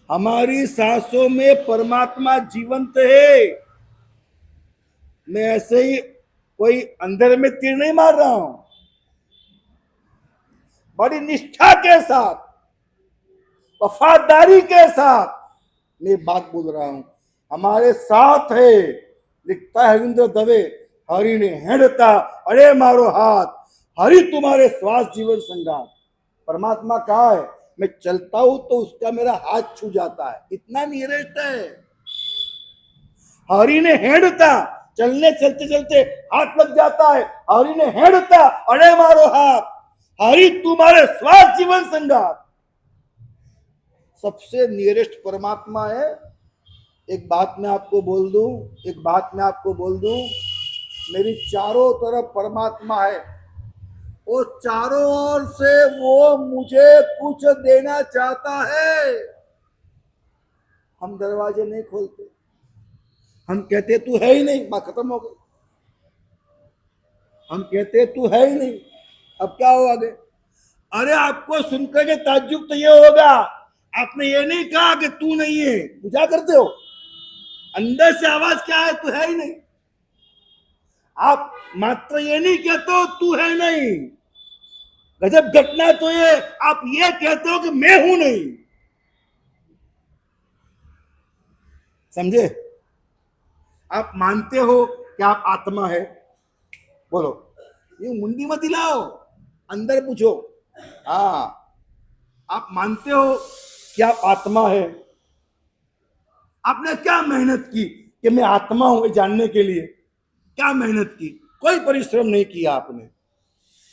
हमारी सांसों में परमात्मा जीवंत है। मैं ऐसे ही कोई अंदर में तीर नहीं मार रहा हूं, बड़ी निष्ठा के साथ, वफादारी के साथ मैं बात बोल रहा हूं। हमारे साथ है, लिखता है रविंद्र दवे, हरि ने हेड़ता अरे मारो हाथ, हरि तुम्हारे श्वास जीवन संगात। परमात्मा कहा है, मैं चलता हूं तो उसका मेरा हाथ छू जाता है, इतना नियरेस्ट है। हरि ने हेड़ता, चलने चलते चलते हाथ लग जाता है, हरि ने हेड़ता अरे मारो हाथ, हरि तुम्हारे श्वास जीवन संगात। सबसे नियरेस्ट परमात्मा है। एक बात मैं आपको बोल दूं, एक बात मैं आपको बोल दूं, मेरी चारों तरफ परमात्मा है, वो चारों ओर से वो मुझे कुछ देना चाहता है। हम दरवाजे नहीं खोलते, हम कहते तू है ही नहीं, बात खत्म हो गई। हम कहते तू है ही नहीं, अब क्या हो आगे। अरे आपको सुनकर के ताज्जुब तो ये होगा, आपने ये नहीं कहा कि तू नहीं है, पूजा करते हो, अंदर से आवाज क्या है, तू है ही नहीं। आप मात्र ये नहीं कहते हो तू है नहीं, गजब घटना तो ये आप ये कहते हो कि मैं हूं नहीं। समझे, आप मानते हो कि आप आत्मा है, बोलो, ये मुंडी मत हिलाओ, अंदर पूछो। हाँ, आप मानते हो कि आप आत्मा है? आपने क्या मेहनत की कि मैं आत्मा हूं ये जानने के लिए? क्या मेहनत की? कोई परिश्रम नहीं किया आपने।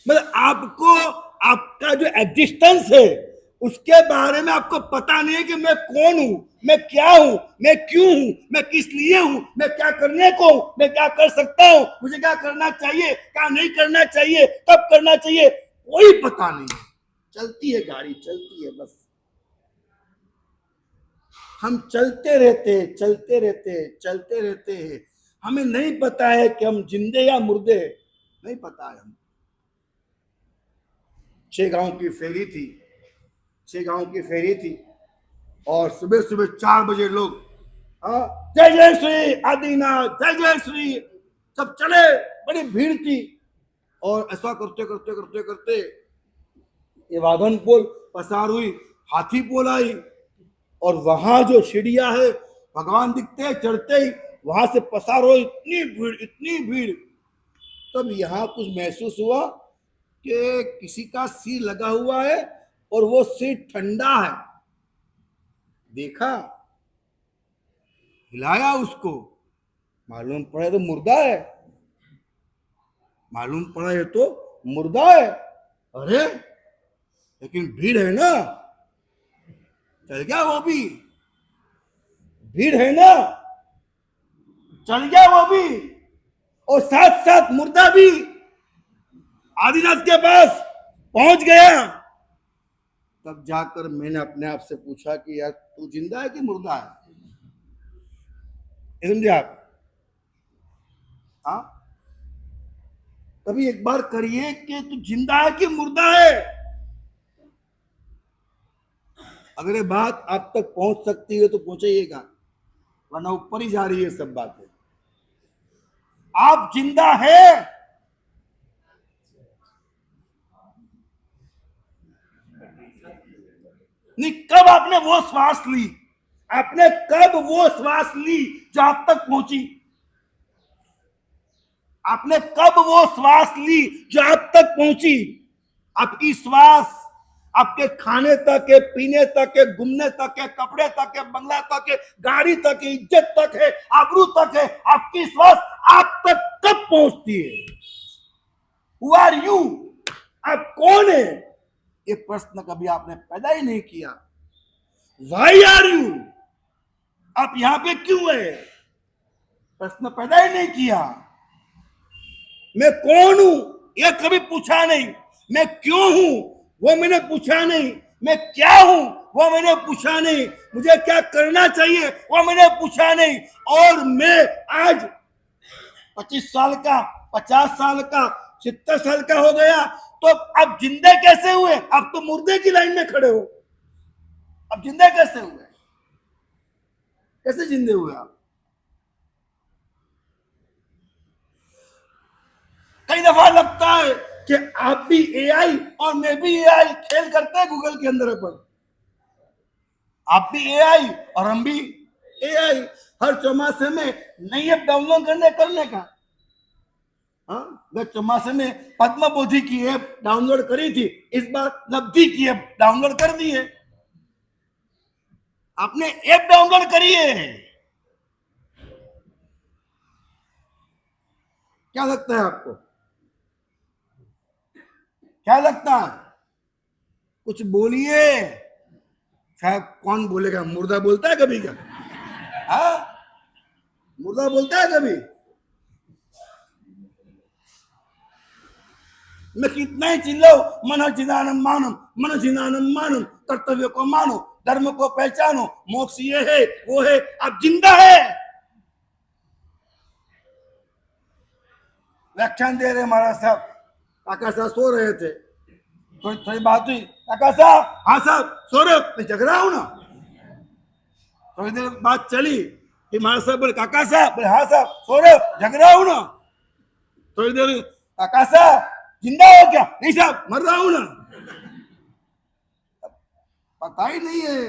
मतलब आपको आपका जो एग्जिस्टेंस है उसके बारे में आपको पता नहीं है कि मैं कौन हूं, मैं क्या हूं, मैं क्यों हूं, मैं किस लिए हूं, मैं क्या करने को हूं, मैं क्या कर सकता हूं, मुझे क्या करना चाहिए, क्या नहीं करना चाहिए, कब करना चाहिए, कोई पता नहीं है। चलती है गाड़ी, चलती है बस। हम चलते रहते चलते रहते चलते रहते हैं। हमें नहीं पता है कि हम जिंदे या मुर्दे, नहीं पता है। हम 6 गांव की फेरी थी, 6 गांव की फेरी थी और सुबह सुबह 4 बजे लोग, हाँ, जय जय श्री आदिनाथ, जय जय श्री, सब चले। बड़ी भीड़ थी और ऐसा करते करते करते करते ये वाघन पोल पसार हुई, हाथी पोल आई और वहां जो सीढ़ियां है भगवान दिखते चढ़ते ही वहां से पसार हो, इतनी भीड़ इतनी भीड़। तब यहाँ कुछ महसूस हुआ कि किसी का सिर लगा हुआ है और वो सिर ठंडा है। देखा, हिलाया उसको, मालूम पड़ा तो मुर्दा है, मालूम पड़ा ये तो मुर्दा है। अरे लेकिन भीड़ है ना, चल गया वो भी, भीड़ है ना, चल गया वो भी, और साथ साथ मुर्दा भी आदिनाथ के पास पहुंच गया। तब जाकर मैंने अपने आप से पूछा कि यार तू जिंदा है कि मुर्दा है? समझे आप? हाँ, कभी एक बार करिए कि तू जिंदा है कि मुर्दा है। अगर ये बात आप तक पहुंच सकती है तो पहुंचाइएगा, वरना ऊपर ही जा रही है सब बातें। आप जिंदा है? नहीं, कब आपने वो श्वास ली? आपने कब वो श्वास ली जो आप तक पहुंची? आपने कब वो श्वास ली जो आप तक पहुंची? आपकी श्वास आपके खाने तक है, पीने तक है, घूमने तक है, कपड़े तक है, बंगला तक है, गाड़ी तक है, इज्जत तक है, आबरू तक है। आपकी श्वास आप तक कब पहुंचती है? Who are you? आप कौन है? ये प्रश्न कभी आपने पैदा ही नहीं किया। Why are you? आप यहां पे क्यों है? प्रश्न पैदा ही नहीं किया। मैं कौन हूं यह कभी पूछा नहीं। मैं क्यों हूं वो मैंने पूछा नहीं। मैं क्या हूं वो मैंने पूछा नहीं। मुझे क्या करना चाहिए वो मैंने पूछा नहीं। और मैं आज 25 साल का, 50 साल का, 70 साल का हो गया, तो अब जिंदे कैसे हुए? अब तो मुर्दे की लाइन में खड़े हो। अब जिंदे कैसे हुए? कैसे जिंदे हुए आप? कई दफा लगता है कि आप भी एआई और मैं भी एआई खेल करते हैं गूगल के अंदर अपन। आप भी एआई और हम भी एआई। हर चौमासे में नई ऐप डाउनलोड करने का। हाँ, चौमासे में पद्म बोधि की ऐप डाउनलोड करी थी, इस बार लब्धि की ऐप डाउनलोड कर दी है। आपने ऐप डाउनलोड करी है। क्या लगता है आपको? क्या लगता है? कुछ बोलिए। शायद कौन बोलेगा? मुर्दा बोलता है कभी क्या? हाँ, मुर्दा बोलता है कभी? मैं कितना ही चिल्लाऊं, मन चिदानम मानम, मन चिदानम मानम, कर्तव्य को मानो, धर्म को पहचानो, मोक्ष ये है वो है। आप जिंदा है। व्याख्यान दे रहे महाराज साहब, काका साहब सो रहे थे, थोड़ी थोड़ी बात हुई, काका साहब, हाँ साहब सो रहे हो? मैं जग रहा हूं ना। थोड़ी देर बात चली कि महाराज साहब बोले, काका साहब, बोले हाँ साहब सो रहे हो? जग रहा हूं ना। थोड़ी देर, काका साहब जिंदा हो क्या? नहीं साहब मर रहा हूं ना। पता ही नहीं है।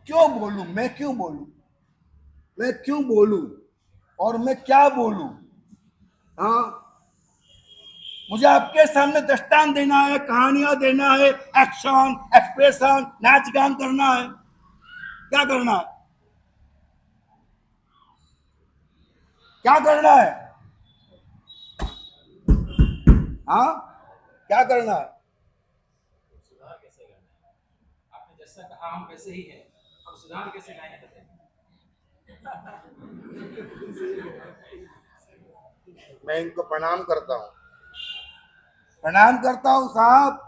क्यों बोलूं? मैं क्यों बोलूं? मैं क्यों बोलूं? और मैं क्या बोलूं? हाँ, मुझे आपके सामने दृष्टांत देना है, कहानियां देना है, एक्शन, एक्सप्रेशन, नाच गान करना है। क्या करना है? क्या करना है? हाँ, क्या करना है? सुधार कैसे करना है? आपने जैसा कहा हम वैसे ही हैं, अब सुधार कैसे लाएंगे बताइए। मैं इनको प्रणाम करता हूँ, प्रणाम करता हूँ साहब।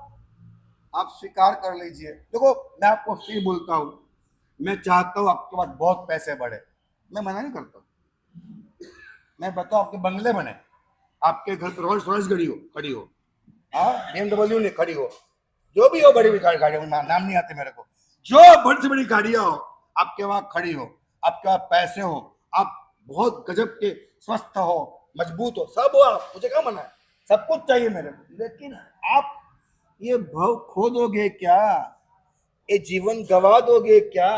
आप स्वीकार कर लीजिए। देखो, मैं आपको फिर बोलता हूँ, मैं चाहता हूँ आपके पास बहुत पैसे बढ़े, मैं मना नहीं करता। मैं बताऊँ, आपके बंगले बने, आपके घर पर रोल्स रॉयस गाड़ी हो, खड़ी हो, हाँ, BMW ने खड़ी हो, जो भी हो, बड़ी बड़ी गाड़ी, नाम नहीं आते मेरे को, जो बड़ी से बड़ी गाड़ियां हो आपके वहां खड़ी हो, आपके वहां पैसे हो, आप बहुत गजब के स्वस्थ हो, मजबूत हो, सब हो आप, मुझे क्या मना है, सब कुछ चाहिए मेरे को। लेकिन आप ये भाव खो दोगे क्या? ये जीवन गवा दोगे क्या?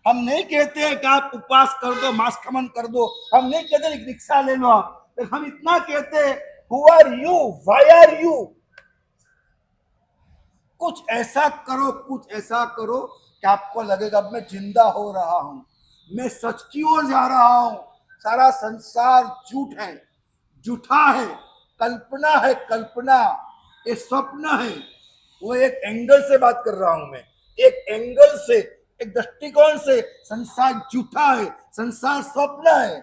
हम नहीं कहते कि आप उपवास कर दो, मांस खमन कर दो, हम नहीं कहते रिक्शा ले लो आप, लेकिन हम इतना कहते, who are you, why are you? कुछ ऐसा करो, कुछ ऐसा करो कि आपको लगेगा अब मैं जिंदा हो रहा हूं, मैं सच की ओर जा रहा हूं। सारा संसार झूठ है, झूठा है, कल्पना है, कल्पना, एक स्वप्न है। वो एक एंगल से बात कर रहा हूं मैं, एक एंगल से, एक दृष्टिकोण से संसार झूठा है, संसार स्वप्न है।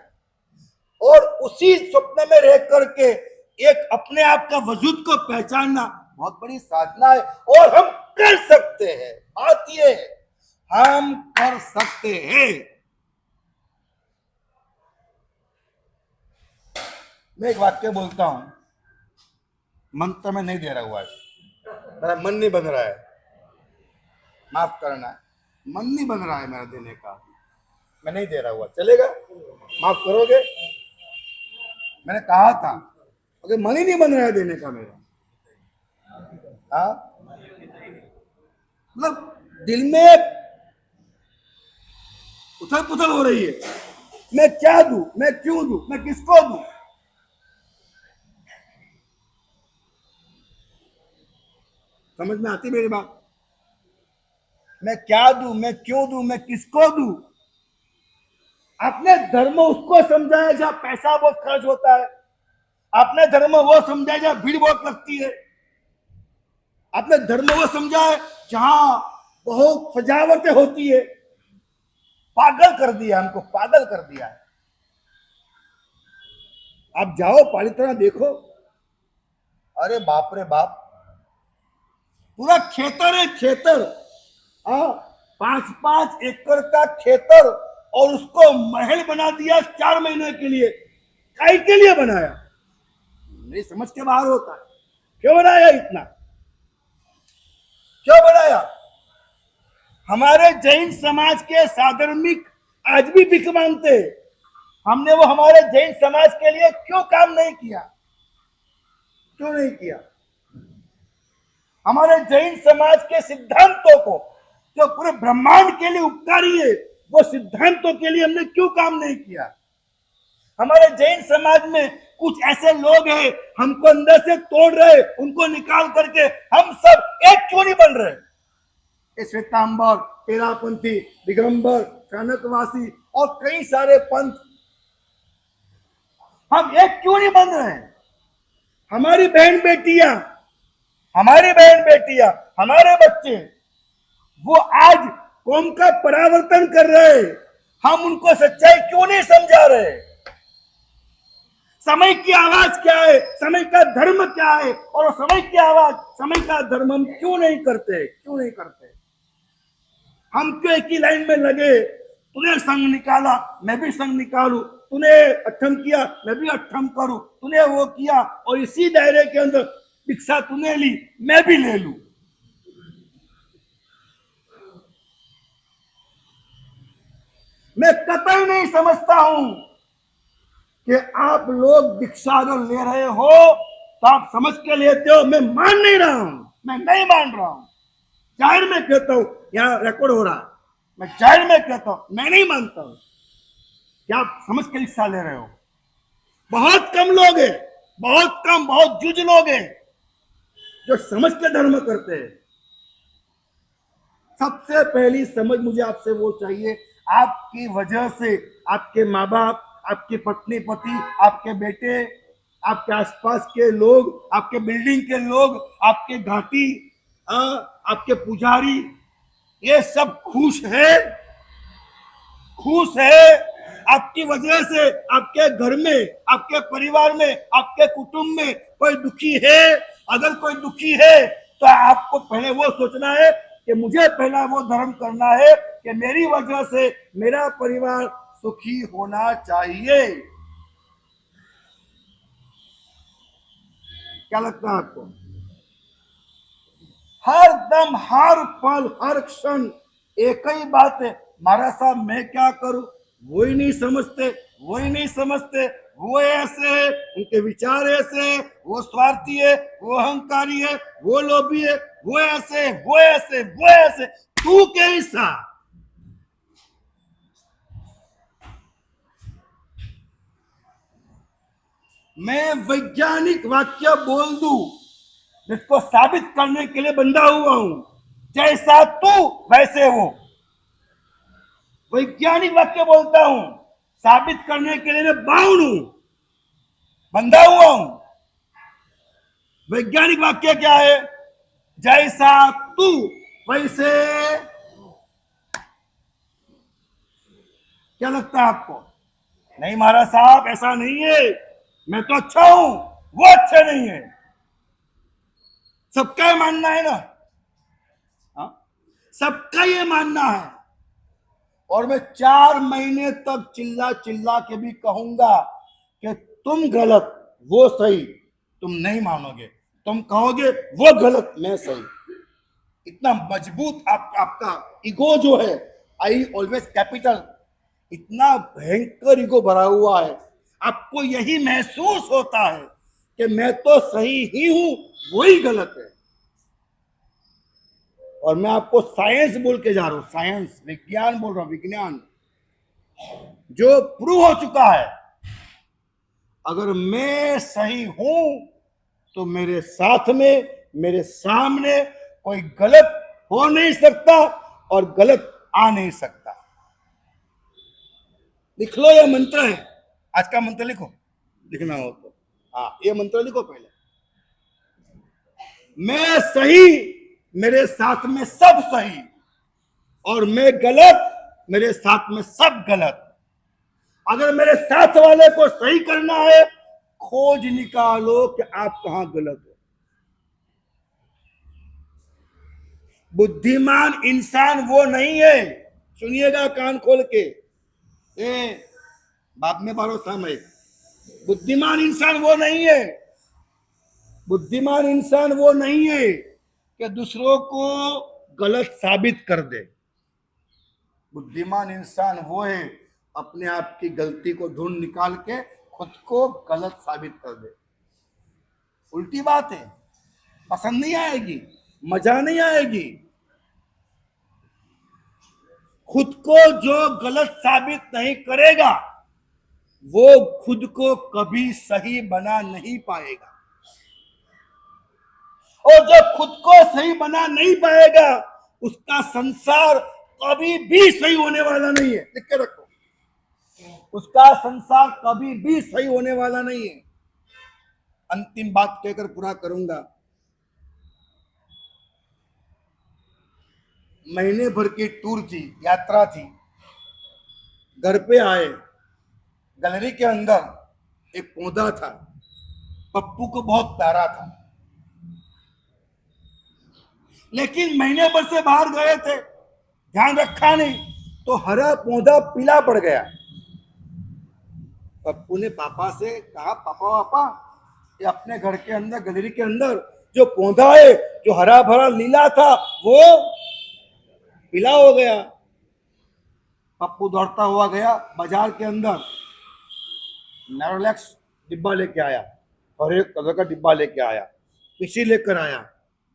और उसी स्वप्न में रह करके एक अपने आप का वजूद को पहचानना बहुत बड़ी साधना है, और हम कर सकते हैं। बात ये है, हम कर सकते हैं। मैं एक वाक्य बोलता हूं, मंत्र में नहीं दे रहा हुआ, मेरा मन नहीं बन रहा है, माफ करना, मन नहीं बन रहा है मेरा देने का, मैं नहीं दे रहा हुआ, चलेगा? माफ करोगे? मैंने कहा था, अगर मन ही नहीं बन रहा है देने का मेरा, हाँ, मतलब दिल में उथल पुथल हो रही है, मैं क्या दूं, मैं क्यों दूं, मैं किसको दूं? समझ में आती मेरी बात? मैं क्या दूं, मैं क्यों दूं, मैं किसको दूं? आपने धर्म उसको समझाया जहां पैसा बहुत खर्च होता है, आपने धर्म वो समझाया जहां भीड़ बहुत लगती है, आपने धर्म वो समझा है जहां बहुत सजावटें होती है। पागल कर दिया हमको, पागल कर दिया है। आप जाओ पालिताना देखो, अरे बाप रे बाप, पूरा खेतर है, खेतर, हाँ, 5-5 एकड़ का खेतर, और उसको महल बना दिया 4 महीने के लिए। काय के लिए बनाया? मेरी समझ के बाहर होता है। क्यों बनाया इतना? क्यों बनाया? हमारे जैन समाज के साधर्मिक आज भी भिख मांगते, हमने वो हमारे जैन समाज के लिए क्यों काम नहीं किया? क्यों नहीं किया? हमारे जैन समाज के सिद्धांतों को, जो पूरे ब्रह्मांड के लिए उपकारी है, वो सिद्धांतों के लिए हमने क्यों काम नहीं किया? हमारे जैन समाज में कुछ ऐसे लोग हैं, हमको अंदर से तोड़ रहे, उनको निकाल करके हम सब एक क्यों नहीं बन रहे? श्वेतांबर, तेरापंथी, दिगंबर, चाणकवासी और कई सारे पंथ, हम एक क्यों नहीं बन रहे? हमारी बहन बेटियां, हमारी बहन बेटियां, हमारे बच्चे, वो आज कौम का परावर्तन कर रहे, हम उनको सच्चाई क्यों नहीं समझा रहे? समय की आवाज क्या है, समय का धर्म क्या है, और समय की आवाज, समय का धर्म हम क्यों नहीं करते? क्यों नहीं करते? हम क्यों एक ही लाइन में लगे? तूने संग निकाला, मैं भी संग निकालू, तूने अठम किया, मैं भी अठम करूं, तूने वो किया, और इसी दायरे के अंदर भिक्षा तूने ली, मैं भी ले लूं। मैं कतई नहीं समझता हूं कि आप लोग भिक्षा अगर ले रहे हो तो आप समझ के लेते हो, मैं मान नहीं रहा हूं, मैं नहीं मान रहा हूं, जाहिर में कहता हूं, यहां रिकॉर्ड हो रहा, मैं जाहिर में कहता हूं, मैं नहीं मानता हूं कि आप समझ के भिक्षा ले रहे हो। बहुत कम लोग हैं, बहुत कम, बहुत जुज लोग हैं जो समझ के धर्म करते हैं। सबसे पहली समझ मुझे आपसे वो चाहिए, आपकी वजह से आपके माँ बाप, आपकी पत्नी पति, आपके बेटे, आपके आसपास के लोग, आपके बिल्डिंग के लोग, आपके घाटी, आपके पुजारी, ये सब खुश है, खुश है आपकी वजह से। आपके घर में, आपके परिवार में, आपके कुटुंब में कोई दुखी है? अगर कोई दुखी है तो आपको पहले वो सोचना है कि मुझे पहला वो धर्म करना है कि मेरी वजह से मेरा परिवार सुखी होना चाहिए। क्या लगता है आपको? हर दम, हर पल, हर क्षण एक ही बात है, महाराज साहब मैं क्या करूं? वो ही नहीं समझते, वो ही नहीं समझते, वो ऐसे है, उनके विचार ऐसे है, वो स्वार्थी है, वो अहंकारी है, वो लोभी है, वो ऐसे, वो ऐसे, वो ऐसे। तू कैसा? मैं वैज्ञानिक वाक्य बोल दूं जिसको साबित करने के लिए बंधा हुआ हूं, जैसा तू वैसे वो। वैज्ञानिक वाक्य बोलता हूं, साबित करने के लिए मैं बाउंड हूं, बंधा हुआ हूं। वैज्ञानिक वाक्य क्या है? जैसा तू वैसे। क्या लगता है आपको? नहीं महाराज साहब ऐसा नहीं है, मैं तो अच्छा हूं, वो अच्छे नहीं है। सबका ये मानना है ना, सबका ये मानना है। और मैं 4 महीने तक चिल्ला चिल्ला के भी कहूंगा कि तुम गलत, वो सही। तुम नहीं मानोगे, तुम कहोगे वो गलत, मैं सही। इतना मजबूत आपका ईगो जो है, आई ऑलवेज कैपिटल, इतना भयंकर ईगो भरा हुआ है। आपको यही महसूस होता है कि मैं तो सही ही हूं, वही गलत है। और मैं आपको साइंस बोल के जा रहा हूं, साइंस, विज्ञान बोल रहा हूं, विज्ञान जो प्रूव हो चुका है। अगर मैं सही हूं तो मेरे साथ में, मेरे सामने कोई गलत हो नहीं सकता और गलत आ नहीं सकता। लिख लो, ये मंत्र है, आज का मंत्र लिखो, लिखना हो तो। हाँ, ये मंत्र लिखो पहले। मैं सही, मेरे साथ में सब सही, और मैं गलत, मेरे साथ में सब गलत। अगर मेरे साथ वाले को सही करना है, खोज निकालो कि आप कहां गलत हो। बुद्धिमान इंसान वो नहीं है, सुनिएगा कान खोल के, बाप में भरोसा में। बुद्धिमान इंसान वो नहीं है, बुद्धिमान इंसान वो नहीं है कि दूसरों को गलत साबित कर दे। बुद्धिमान इंसान वो है अपने आप की गलती को ढूंढ निकाल के खुद को गलत साबित कर दे। उल्टी बात है, पसंद नहीं आएगी, मजा नहीं आएगी। खुद को जो गलत साबित नहीं करेगा वो खुद को कभी सही बना नहीं पाएगा, और जो खुद को सही बना नहीं पाएगा उसका संसार कभी भी सही होने वाला नहीं है। लिख के रखो, उसका संसार कभी भी सही होने वाला नहीं है। अंतिम बात कहकर पूरा करूंगा। महीने भर की टूर थी, यात्रा थी। घर पे आए, गैलरी के अंदर एक पौधा था, पप्पू को बहुत प्यारा था, लेकिन महीने भर से बाहर गए थे, ध्यान रखा नहीं, तो हरा पौधा पीला पड़ गया। पप्पू ने पापा से कहा, पापा पापा, ये अपने घर के अंदर, गैलरी के अंदर जो पौधा है, जो हरा भरा लीला था, वो पीला हो गया। पप्पू दौड़ता हुआ गया बाजार के अंदर, नैरोलैक्स डिब्बा लेके आया, और एक कलर का डिब्बा लेके आया, पीछे लेकर आया,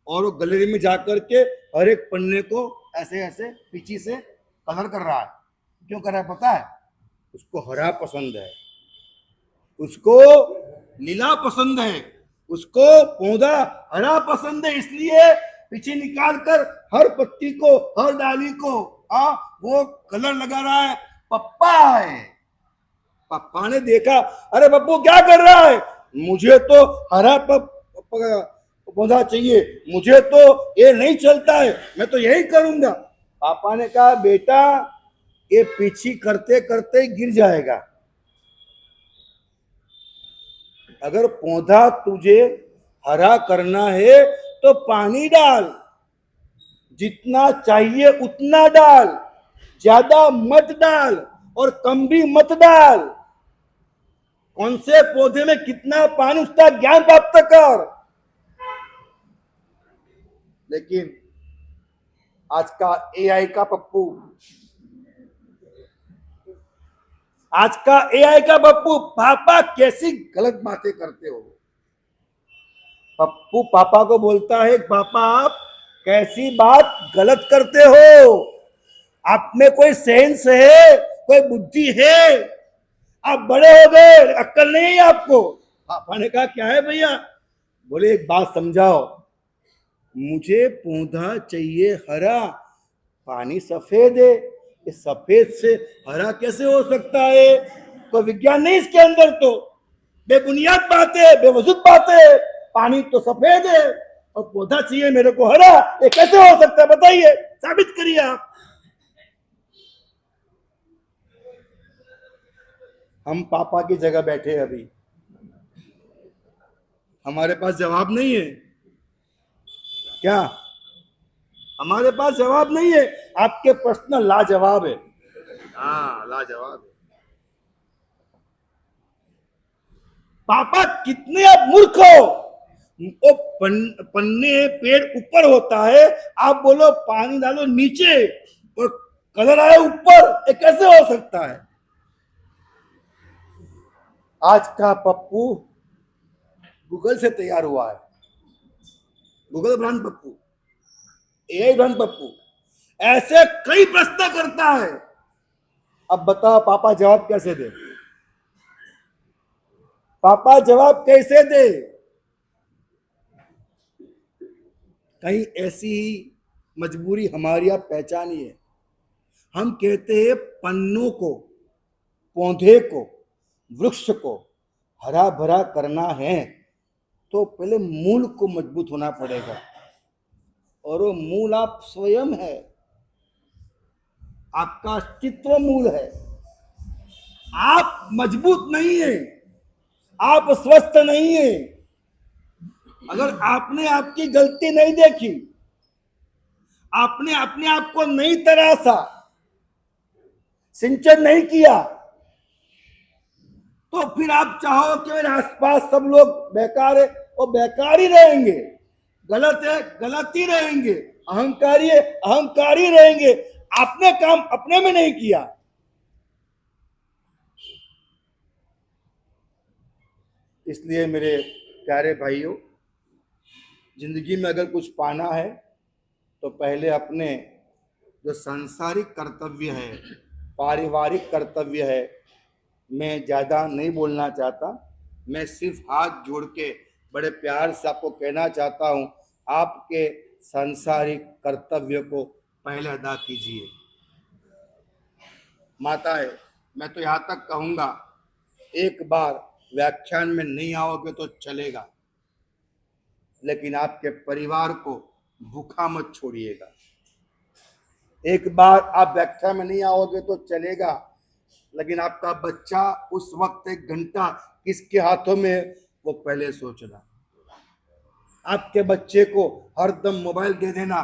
और वो गैलरी में जाकर के हर एक पन्ने को ऐसे ऐसे पीछे से कलर कर रहा है। क्यों कर रहा है पता है? उसको हरा पसंद है। उसको नीला पसंद है, उसको पौधा हरा पसंद है, इसलिए पीछे निकाल कर हर पत्ती को, हर डाली को वो कलर लगा रहा है। पप्पा है, पप्पा ने देखा, अरे बब्बू क्या कर रहा है, मुझे तो हरा पौधा चाहिए, मुझे तो ये नहीं चलता है, मैं तो यही करूंगा। पापा ने कहा बेटा ये पीछे करते करते गिर जाएगा, अगर पौधा तुझे हरा करना है तो पानी डाल, जितना चाहिए उतना डाल, ज्यादा मत डाल और कम भी मत डाल। कौन से पौधे में कितना पानी, उसका ज्ञान प्राप्त कर। लेकिन आज का एआई का पप्पू, आज का एआई का पप्पू, पापा कैसी गलत बातें करते हो। पप्पू पापा को बोलता है पापा आप कैसी बात गलत करते हो, आप में कोई सेंस है, कोई बुद्धि है, आप बड़े हो गए, अक्ल नहीं है आपको। पापा ने कहा क्या है भैया, बोले एक बात समझाओ, मुझे पौधा चाहिए हरा, पानी सफेद है, इस सफेद से हरा कैसे हो सकता है, तो विज्ञान नहीं इसके अंदर, तो बेबुनियाद बात है, बेवजूद बात है, पानी तो सफेद है और पौधा चाहिए मेरे को हरा, ये कैसे हो सकता है बताइए, साबित करिए आप। हम पापा की जगह बैठे अभी, हमारे पास जवाब नहीं है क्या, हमारे पास जवाब नहीं है। आपके प्रश्न लाजवाब है, हाँ लाजवाब है। पापा कितने आप मूर्ख हो, वो पन्ने पेड़ ऊपर होता है, आप बोलो पानी डालो नीचे और कलर आए ऊपर, ये कैसे हो सकता है। आज का पप्पू गूगल से तैयार हुआ है, Google brand Pappu, AI brand Pappu, ऐसे कई प्रश्न करता है। अब बताओ पापा जवाब कैसे दे, पापा जवाब कैसे दे। कहीं ऐसी ही मजबूरी हमारी आप पहचानिए, हम कहते हैं पन्नों को, पौधे को, वृक्ष को हरा भरा करना है तो पहले मूल को मजबूत होना पड़ेगा, और वो मूल आप स्वयं है, आपका अस्तित्व मूल है। आप मजबूत नहीं है, आप स्वस्थ नहीं है, अगर आपने आपकी गलती नहीं देखी, आपने अपने आप को नहीं तराशा, सिंचन नहीं किया, तो फिर आप चाहो कि मेरे आसपास सब लोग बेकार है, वो बेकार ही रहेंगे, गलत है गलत ही रहेंगे, अहंकारी है अहंकारी रहेंगे, आपने काम अपने में नहीं किया। इसलिए मेरे प्यारे भाइयों, जिंदगी में अगर कुछ पाना है तो पहले अपने जो सांसारिक कर्तव्य है, पारिवारिक कर्तव्य है, मैं ज़्यादा नहीं बोलना चाहता, मैं सिर्फ हाथ जोड़ के बड़े प्यार से आपको कहना चाहता हूँ, आपके सांसारिक कर्तव्य को पहले अदा कीजिए। माताएं, मैं तो यहाँ तक कहूँगा, एक बार व्याख्यान में नहीं आओगे तो चलेगा, लेकिन आपके परिवार को भूखा मत छोड़िएगा। एक बार आप व्याख्यान में नहीं आओगे तो चलेगा, लेकिन आपका बच्चा उस वक्त 1 घंटा किसके हाथों में, वो पहले सोचना। आपके बच्चे को हरदम मोबाइल दे देना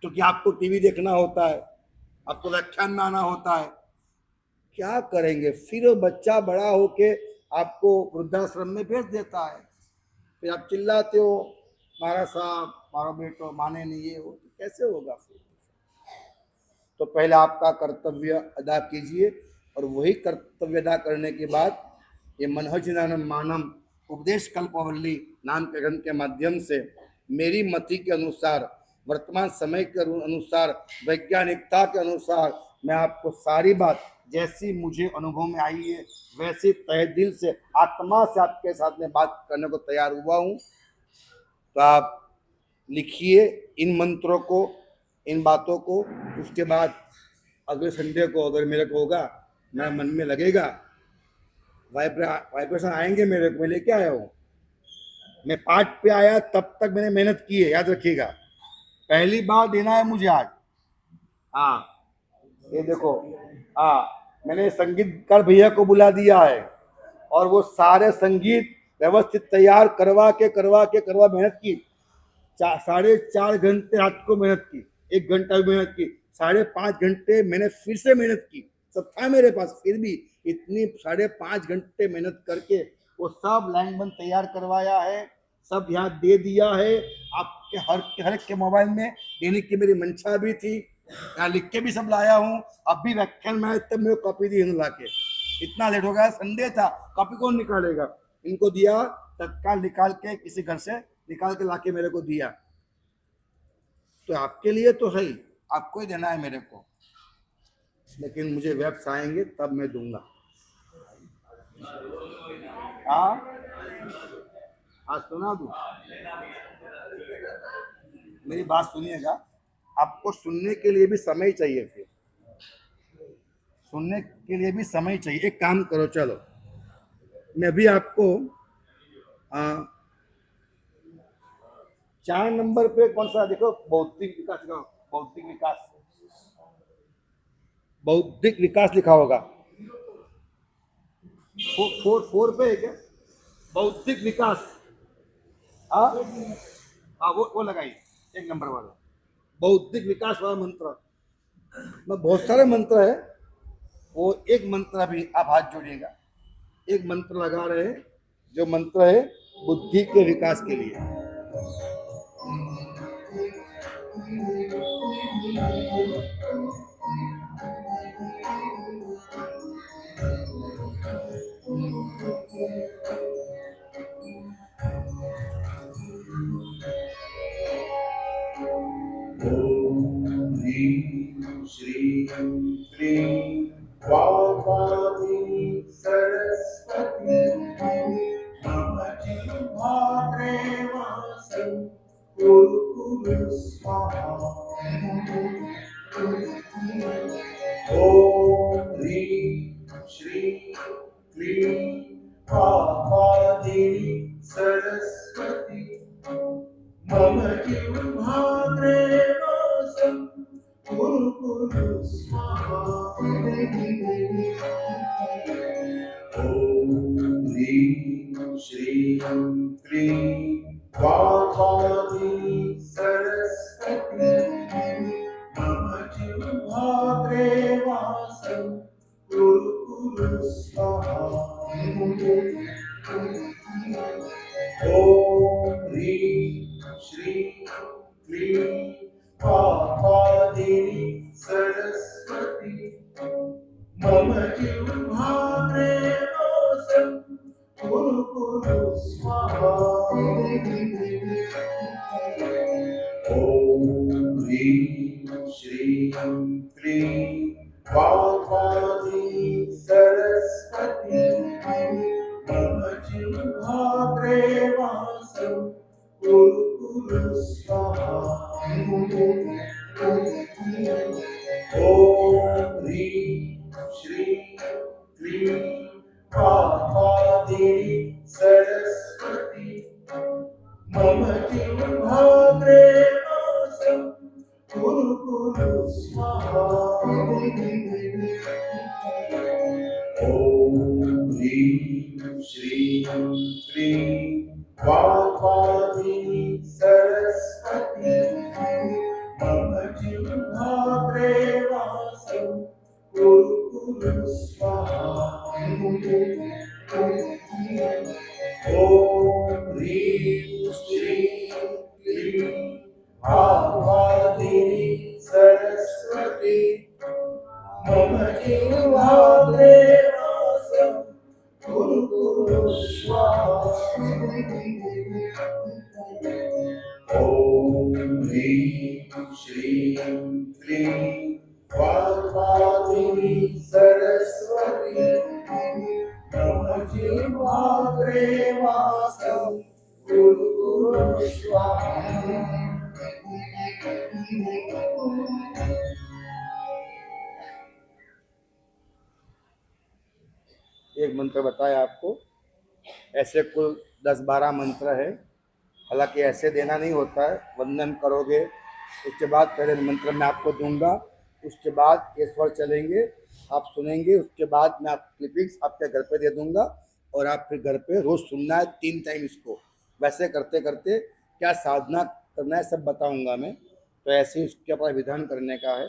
क्योंकि आपको टीवी देखना होता है, आपको व्याख्यान में आना होता है, क्या करेंगे फिर वो बच्चा बड़ा होके आपको वृद्धाश्रम में भेज देता है, फिर आप चिल्लाते हो मारा साहब मारो बेटो, माने नहीं ये हो, तो कैसे होगा फिर। तो पहले आपका कर्तव्य अदा कीजिए, और वही कर्तव्य अदा करने के बाद ये मनहज मानम उपदेश कल्पवल्ली नाम के ग्रंथ के माध्यम से मेरी मति के अनुसार, वर्तमान समय के अनुसार, वैज्ञानिकता के अनुसार मैं आपको सारी बात जैसी मुझे अनुभव में आई है वैसे तहे दिल से आत्मा से आपके साथ में बात करने को तैयार हुआ हूँ। तो आप लिखिए इन मंत्रों को, इन बातों को। उसके बाद अगले संडे को अगर मेरे को होगा, मेरा मन में लगेगा, वाइब्रेशन आएंगे मेरे को, मैं लेके आया हूँ। मैं पाठ पे आया तब तक मैंने मेहनत की है, याद रखिएगा। पहली बार देना है मुझे आज। हाँ ये देखो, हाँ मैंने संगीतकार भैया को बुला दिया है और वो सारे संगीत व्यवस्थित तैयार करवा मेहनत की। 4.5 घंटे रात को मेहनत की, 1 घंटा भी मेहनत की, 5.5 घंटे मैंने फिर से मेहनत की। सब था मेरे पास, फिर भी इतनी 5.5 घंटे मेहनत करके वो सब लाइन बंद तैयार करवाया है, सब यहाँ दे दिया है। आपके हर एक के मोबाइल में देने की मेरी मंशा भी थी, यहाँ लिख के भी सब लाया हूँ। अब भी व्याख्यान में तब मेरे कॉपी दी ला के, इतना लेट हो गया, संडे था, कॉपी कौन निकालेगा। इनको दिया, तत्काल निकाल के किसी घर से निकाल के लाके मेरे को दिया। तो आपके लिए तो है ही, आपको ही देना है मेरे को, लेकिन मुझे वेब्स आएंगे तब मैं दूंगा। हाँ सुना दूं, मेरी बात सुनिएगा। आपको सुनने के लिए भी समय चाहिए, फिर सुनने के लिए भी समय चाहिए। एक काम करो, चलो मैं भी आपको 4 नंबर पे कौन सा देखो, बौद्धिक विकास लिखा, बौद्धिक विकास लिखा होगा। 4 पे है क्या, बौद्धिक विकास। हाँ वो लगाइए, 1 नंबर वाला बौद्धिक विकास वाला मंत्र। मैं बहुत सारे मंत्र है, वो एक मंत्र अभी आप हाथ जोड़िएगा। एक मंत्र लगा रहे हैं, जो मंत्र है बुद्धि के विकास के लिए। ओम ह्रीं श्रीं क्लीं वाग्वादी सरस्वती मम जिह्वाग्रे वासं कुरु स्वाहा। ओम ह्रीं श्रीं क्लीं वाग्वादी सरस्वती मम जिह्वाग्रे वासं कुरु स्वाहा। ओम ह्रीं श्रीं क्लीं वाग्वादी सरस्वती मम जिह्वाग्रे वासं कुरु स्वाहा। ओम ह्रीं श्रीं क्लीं वाग्वादी सरस्वती मम जिह्वाग्रे वासं कुरु स्वाहा। ओम ह्रीं श्रीं क्लीं वाग्वादी सरस्वती मम जिह्वाग्रे वासं कुरु स्वाहा। ओम ह्रीं श्रीं क्लीं वाग्वादी सरस्वती मम जिह्वाग्रे वासं कुरु स्वाहा। ओम ह्रीं श्रीं क्लीं वाग्वादी सरस्वती मम जिह्वाग्रे वासं कुरु स्वाहा। ओम ह्रीं श्रीं क्लीं वाग्वादी सरस्वती मम जिह्वाग्रे वासं कुरु स्वाहा। जिह्वाग्रे वासं कुरु स्वाहा। एक मंत्र बताया आपको, ऐसे कुल 10-12 मंत्र है। हालांकि ऐसे देना नहीं होता है, वंदन करोगे उसके बाद पहले मंत्र मैं आपको दूंगा, उसके बाद ये स्वर चलेंगे, आप सुनेंगे, उसके बाद मैं आप क्लिपिंग्स आपके घर पे दे दूंगा और आप फिर घर पे रोज सुनना है 3 टाइम इसको। वैसे करते करते क्या साधना करना है सब बताऊंगा मैं, तो ऐसे ही उसके ऊपर विधान करने का है।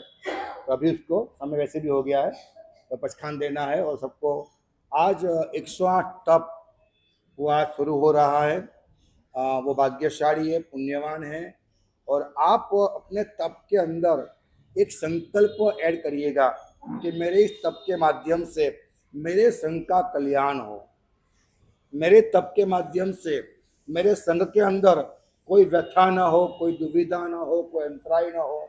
तो अभी उसको समय वैसे भी हो गया है, तो पचखान देना है और सबको। आज 108 तप वो आज शुरू हो रहा है। वो भाग्यशाली है, पुण्यवान है। और आप अपने तप के अंदर एक संकल्प ऐड करिएगा कि मेरे इस तप के माध्यम से मेरे संघ का कल्याण हो, मेरे तप के माध्यम से मेरे संघ के अंदर कोई व्यथा न हो, कोई दुविधा न हो, कोई अंतराय न हो।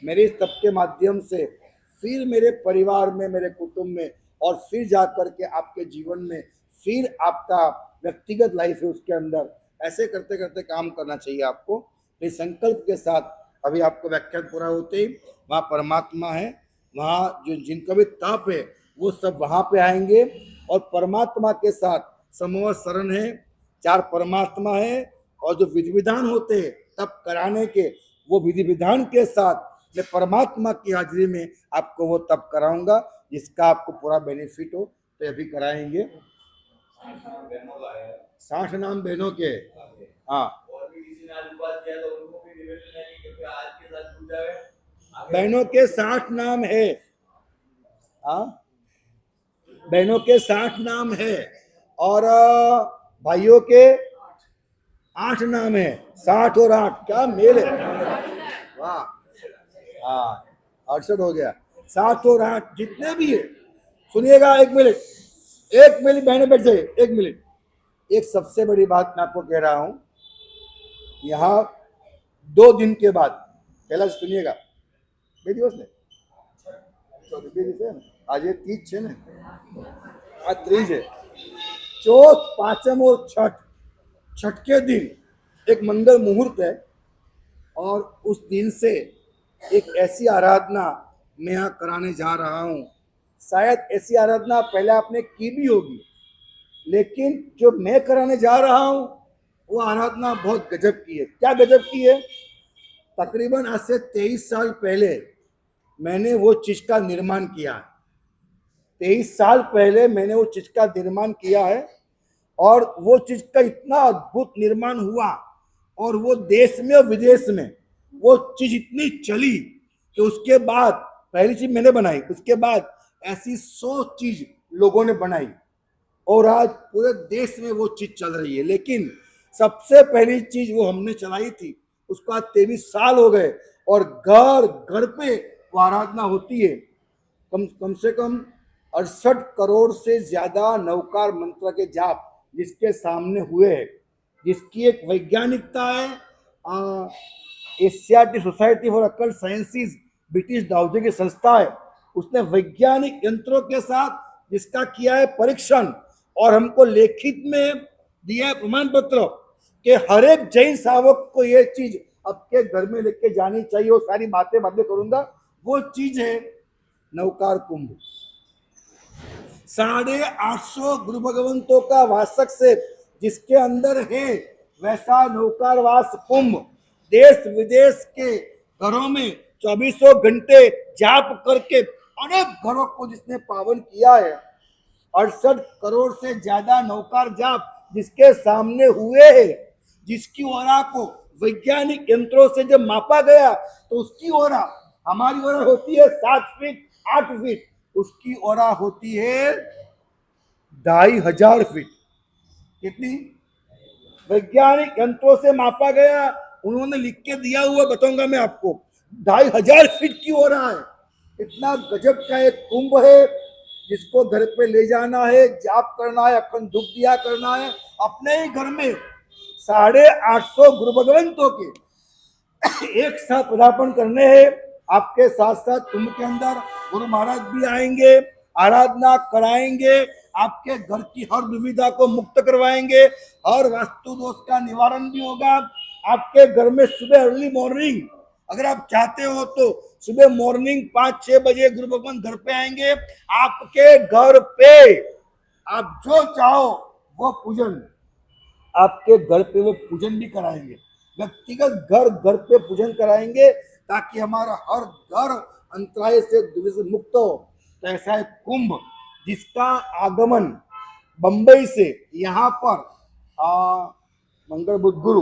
मेरे इस तप के माध्यम से फिर मेरे परिवार में, मेरे कुटुंब में और फिर जाकर के आपके जीवन में, फिर आपका व्यक्तिगत लाइफ है उसके अंदर, ऐसे करते करते काम करना चाहिए आपको। इस संकल्प के साथ अभी आपको व्याख्यान पूरा होते ही वहाँ परमात्मा है, वहाँ जो जिनका भी तप है वो सब वहाँ पे आएंगे और परमात्मा के साथ समूह शरण है। 4 परमात्मा है और जो विधि विधान होते हैं तप कराने के, वो विधि विधान के साथ मैं परमात्मा की हाजिरी में आपको वो तप कराऊंगा, जिसका आपको पूरा बेनिफिट हो। तो अभी कराएंगे 60 नाम बहनों के। हाँ, बहनों के 60 नाम है। हाँ, बहनों के 60 नाम है और भाइयों के 8 नाम है। 60 और 8 क्या मेल है, वाह। हाँ, 68 हो गया। 60 और 8 जितने भी है, सुनिएगा। 1 मिनट, 1 मिनट बहने बैठ जाइए, 1 मिनट। एक सबसे बड़ी बात मैं आपको कह रहा हूं, यहाँ 2 दिन के बाद, पहला सुनिएगा, बे दिवस ने 24 दिवस है ना, आज ये 30 है ना, आज 30 है। चौथ, पांचम और छठ के दिन एक मंगल मुहूर्त है और उस दिन से एक ऐसी आराधना मैं यहाँ कराने जा रहा हूँ। शायद ऐसी आराधना पहले आपने की भी होगी, लेकिन जो मैं कराने जा रहा हूँ वो आराधना बहुत गजब की है। क्या गजब की है? तकरीबन आज से 23 साल पहले मैंने वो चीज का निर्माण किया है। 23 साल पहले मैंने वो चीज का निर्माण किया है और वो चीज का इतना अद्भुत निर्माण हुआ और वो देश में और विदेश में वो चीज इतनी चली कि उसके बाद पहली चीज मैंने बनाई, उसके बाद ऐसी 100 चीज लोगों ने बनाई और आज पूरे देश में वो चीज चल रही है। लेकिन सबसे पहली चीज वो हमने चलाई थी, उसको आज 23 साल हो गए और घर घर पे वो आराधना होती है। कम से कम 68 करोड़ से ज्यादा नवकार मंत्र के जाप जिसके सामने हुए हैं, जिसकी एक वैज्ञानिकता है। Asiatic society for occult sciences, British दाऊदे की संस्था है, उसने वैज्ञानिक यंत्रों के साथ जिसका किया है परीक्षण और हमको लेखित में दिया है प्रमाण पत्र कि हर एक जैन सावक को ये चीज आपके घर में लेके जानी चाहिए। वो सारी बातें करूंगा। वो चीज है नवकार कुंभ। 850 गुरु भगवंतों का वासक से जिसके अंदर है वैसा नौकार वास कुंभ देश विदेश के घरों में 24 घंटे जाप करके अनेक घरों को जिसने पावन किया है। 68 करोड़ से ज्यादा नौकार जाप जिसके सामने हुए हैं, जिसकी ओरा को वैज्ञानिक यंत्रों से जब मापा गया तो उसकी ओरा, हमारी ओरा होती है 7 फीट 8 फीट, उसकी ओरा होती है 2500 फीट। कितनी? वैज्ञानिक यंत्रों से मापा गया, उन्होंने लिख के दिया हुआ बताऊंगा मैं आपको। 2500 फीट की ओरा है। इतना गजब का एक कुंभ है जिसको घर पे ले जाना है, जाप करना है, अखंड धूप दिया करना है। अपने ही घर में 850 गुरु भगवंतों के एक साथ पदार्पण करने हैं। आपके साथ साथ कुंभ के अंदर गुरु महाराज भी आएंगे, आराधना कराएंगे, आपके घर की हर दुविधा को मुक्त करवाएंगे, हर वास्तु दोष का निवारण भी होगा। आपके घर में सुबह अर्ली मॉर्निंग अगर आप चाहते हो तो सुबह मॉर्निंग 5-6 बजे गुरु भगवान घर पे आएंगे। आपके घर पे आप जो चाहो वो पूजन आपके घर पे वो पूजन भी कराएंगे, व्यक्तिगत घर पे पूजन कराएंगे, ताकि हमारा हर घर अंतराय से दुविधा से मुक्त हो। तो ऐसा है कुंभ जिसका आगमन बंबई से यहाँ पर मंगल बुध गुरु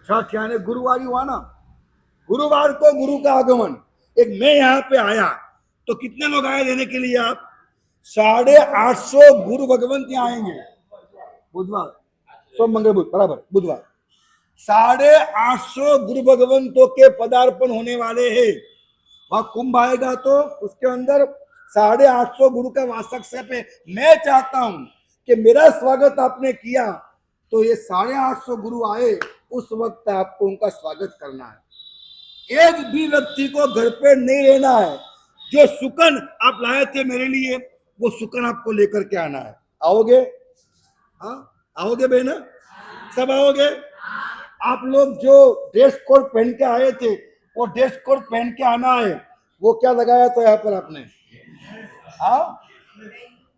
छठ यानी गुरुवार ही हुआ ना, गुरुवार को गुरु का आगमन। एक मैं यहाँ पे आया तो कितने लोग आए लेने के लिए? आप 850 गुरु भगवंत यहाँ आएंगे बुधवार, सोम मंगल बुध बराबर बुधवार 850 गुरु भगवंतों के पदार्पण होने वाले हैं। वह कुंभ आएगा तो उसके अंदर 850 गुरु का वास्तव है। मैं चाहता हूं कि मेरा स्वागत आपने किया तो ये 850 गुरु आए, उस वक्त आपको उनका स्वागत करना है। एक भी व्यक्ति को घर पे नहीं रहना है। जो सुकन आप लाए थे मेरे लिए वो सुकन आपको लेकर के आना है। आओगे? हाँ आओगे बहना? सब आओगे? आप लोग जो ड्रेस कोड पहन के आए थे वो ड्रेस कोड पहन के आना है। वो क्या लगाया था यहाँ पर आपने? हाँ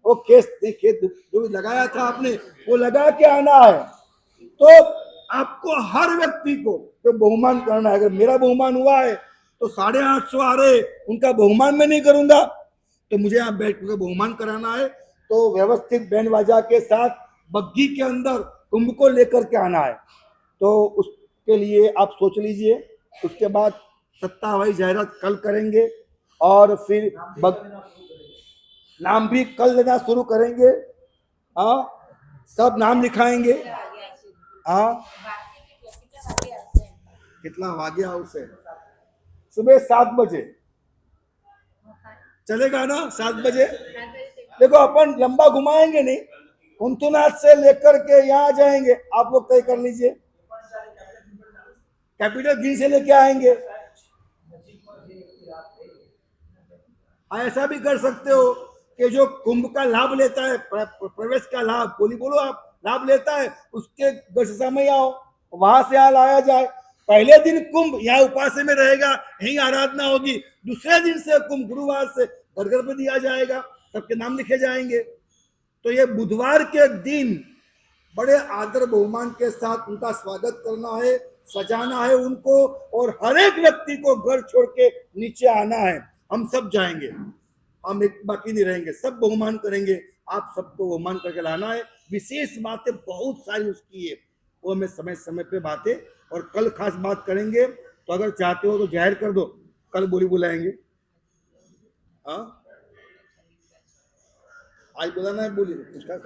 वो केस देखिए जो लगाया था आपने वो लगा के आना है। तो आपको हर व्यक्ति को तो बहुमान करना है। अगर मेरा बहुमान हुआ है तो 850 आ रहे, उनका बहुमान मैं नहीं करूंगा तो मुझे यहाँ बैठ कर बहुमान कराना है। तो व्यवस्थित बैंड बाजा के साथ बग्घी के अंदर कुंभ को लेकर के आना है। तो उसके लिए आप सोच लीजिए। उसके बाद सत्ता हवाई जाहिरात कल करेंगे और फिर नाम भी कल लेना शुरू करेंगे। हाँ सब नाम लिखाएंगे। हाँ कितना वागे हाउस है? सुबह 7 बजे चलेगा ना? 7 बजे देखो अपन लंबा घुमाएंगे नहीं, कुंतुनाथ से लेकर के यहाँ जाएंगे। आप लोग तय कर लीजिए। कैपिटल ग्रीन से लेके आएंगे। ऐसा भी कर सकते हो कि जो कुंभ का लाभ लेता है, प्रवेश का लाभ बोलो आप लाभ लेता है, उसके घर से समय आओ, वहां से यहाँ लाया जाए। पहले दिन कुंभ यहाँ उपास में रहेगा, यही आराधना होगी। दूसरे दिन से कुंभ गुरुवार से घर घर पे दिया जाएगा, सबके नाम लिखे जाएंगे। तो ये बुधवार के दिन बड़े आदर बहुमान के साथ उनका स्वागत करना है, सजाना है उनको, और हर एक व्यक्ति को घर छोड़ के नीचे आना है। हम सब जाएंगे, हम एक बाकी नहीं रहेंगे, सब बहुमान करेंगे। आप सबको बहुमान करके लाना है। विशेष बातें बहुत सारी उसकी है, वो हमें समय समय पे बातें, और कल खास बात करेंगे। तो अगर चाहते हो तो जाहिर कर दो, कल बोली बुलाएंगे। हाँ आज बुलाना है बोली उसका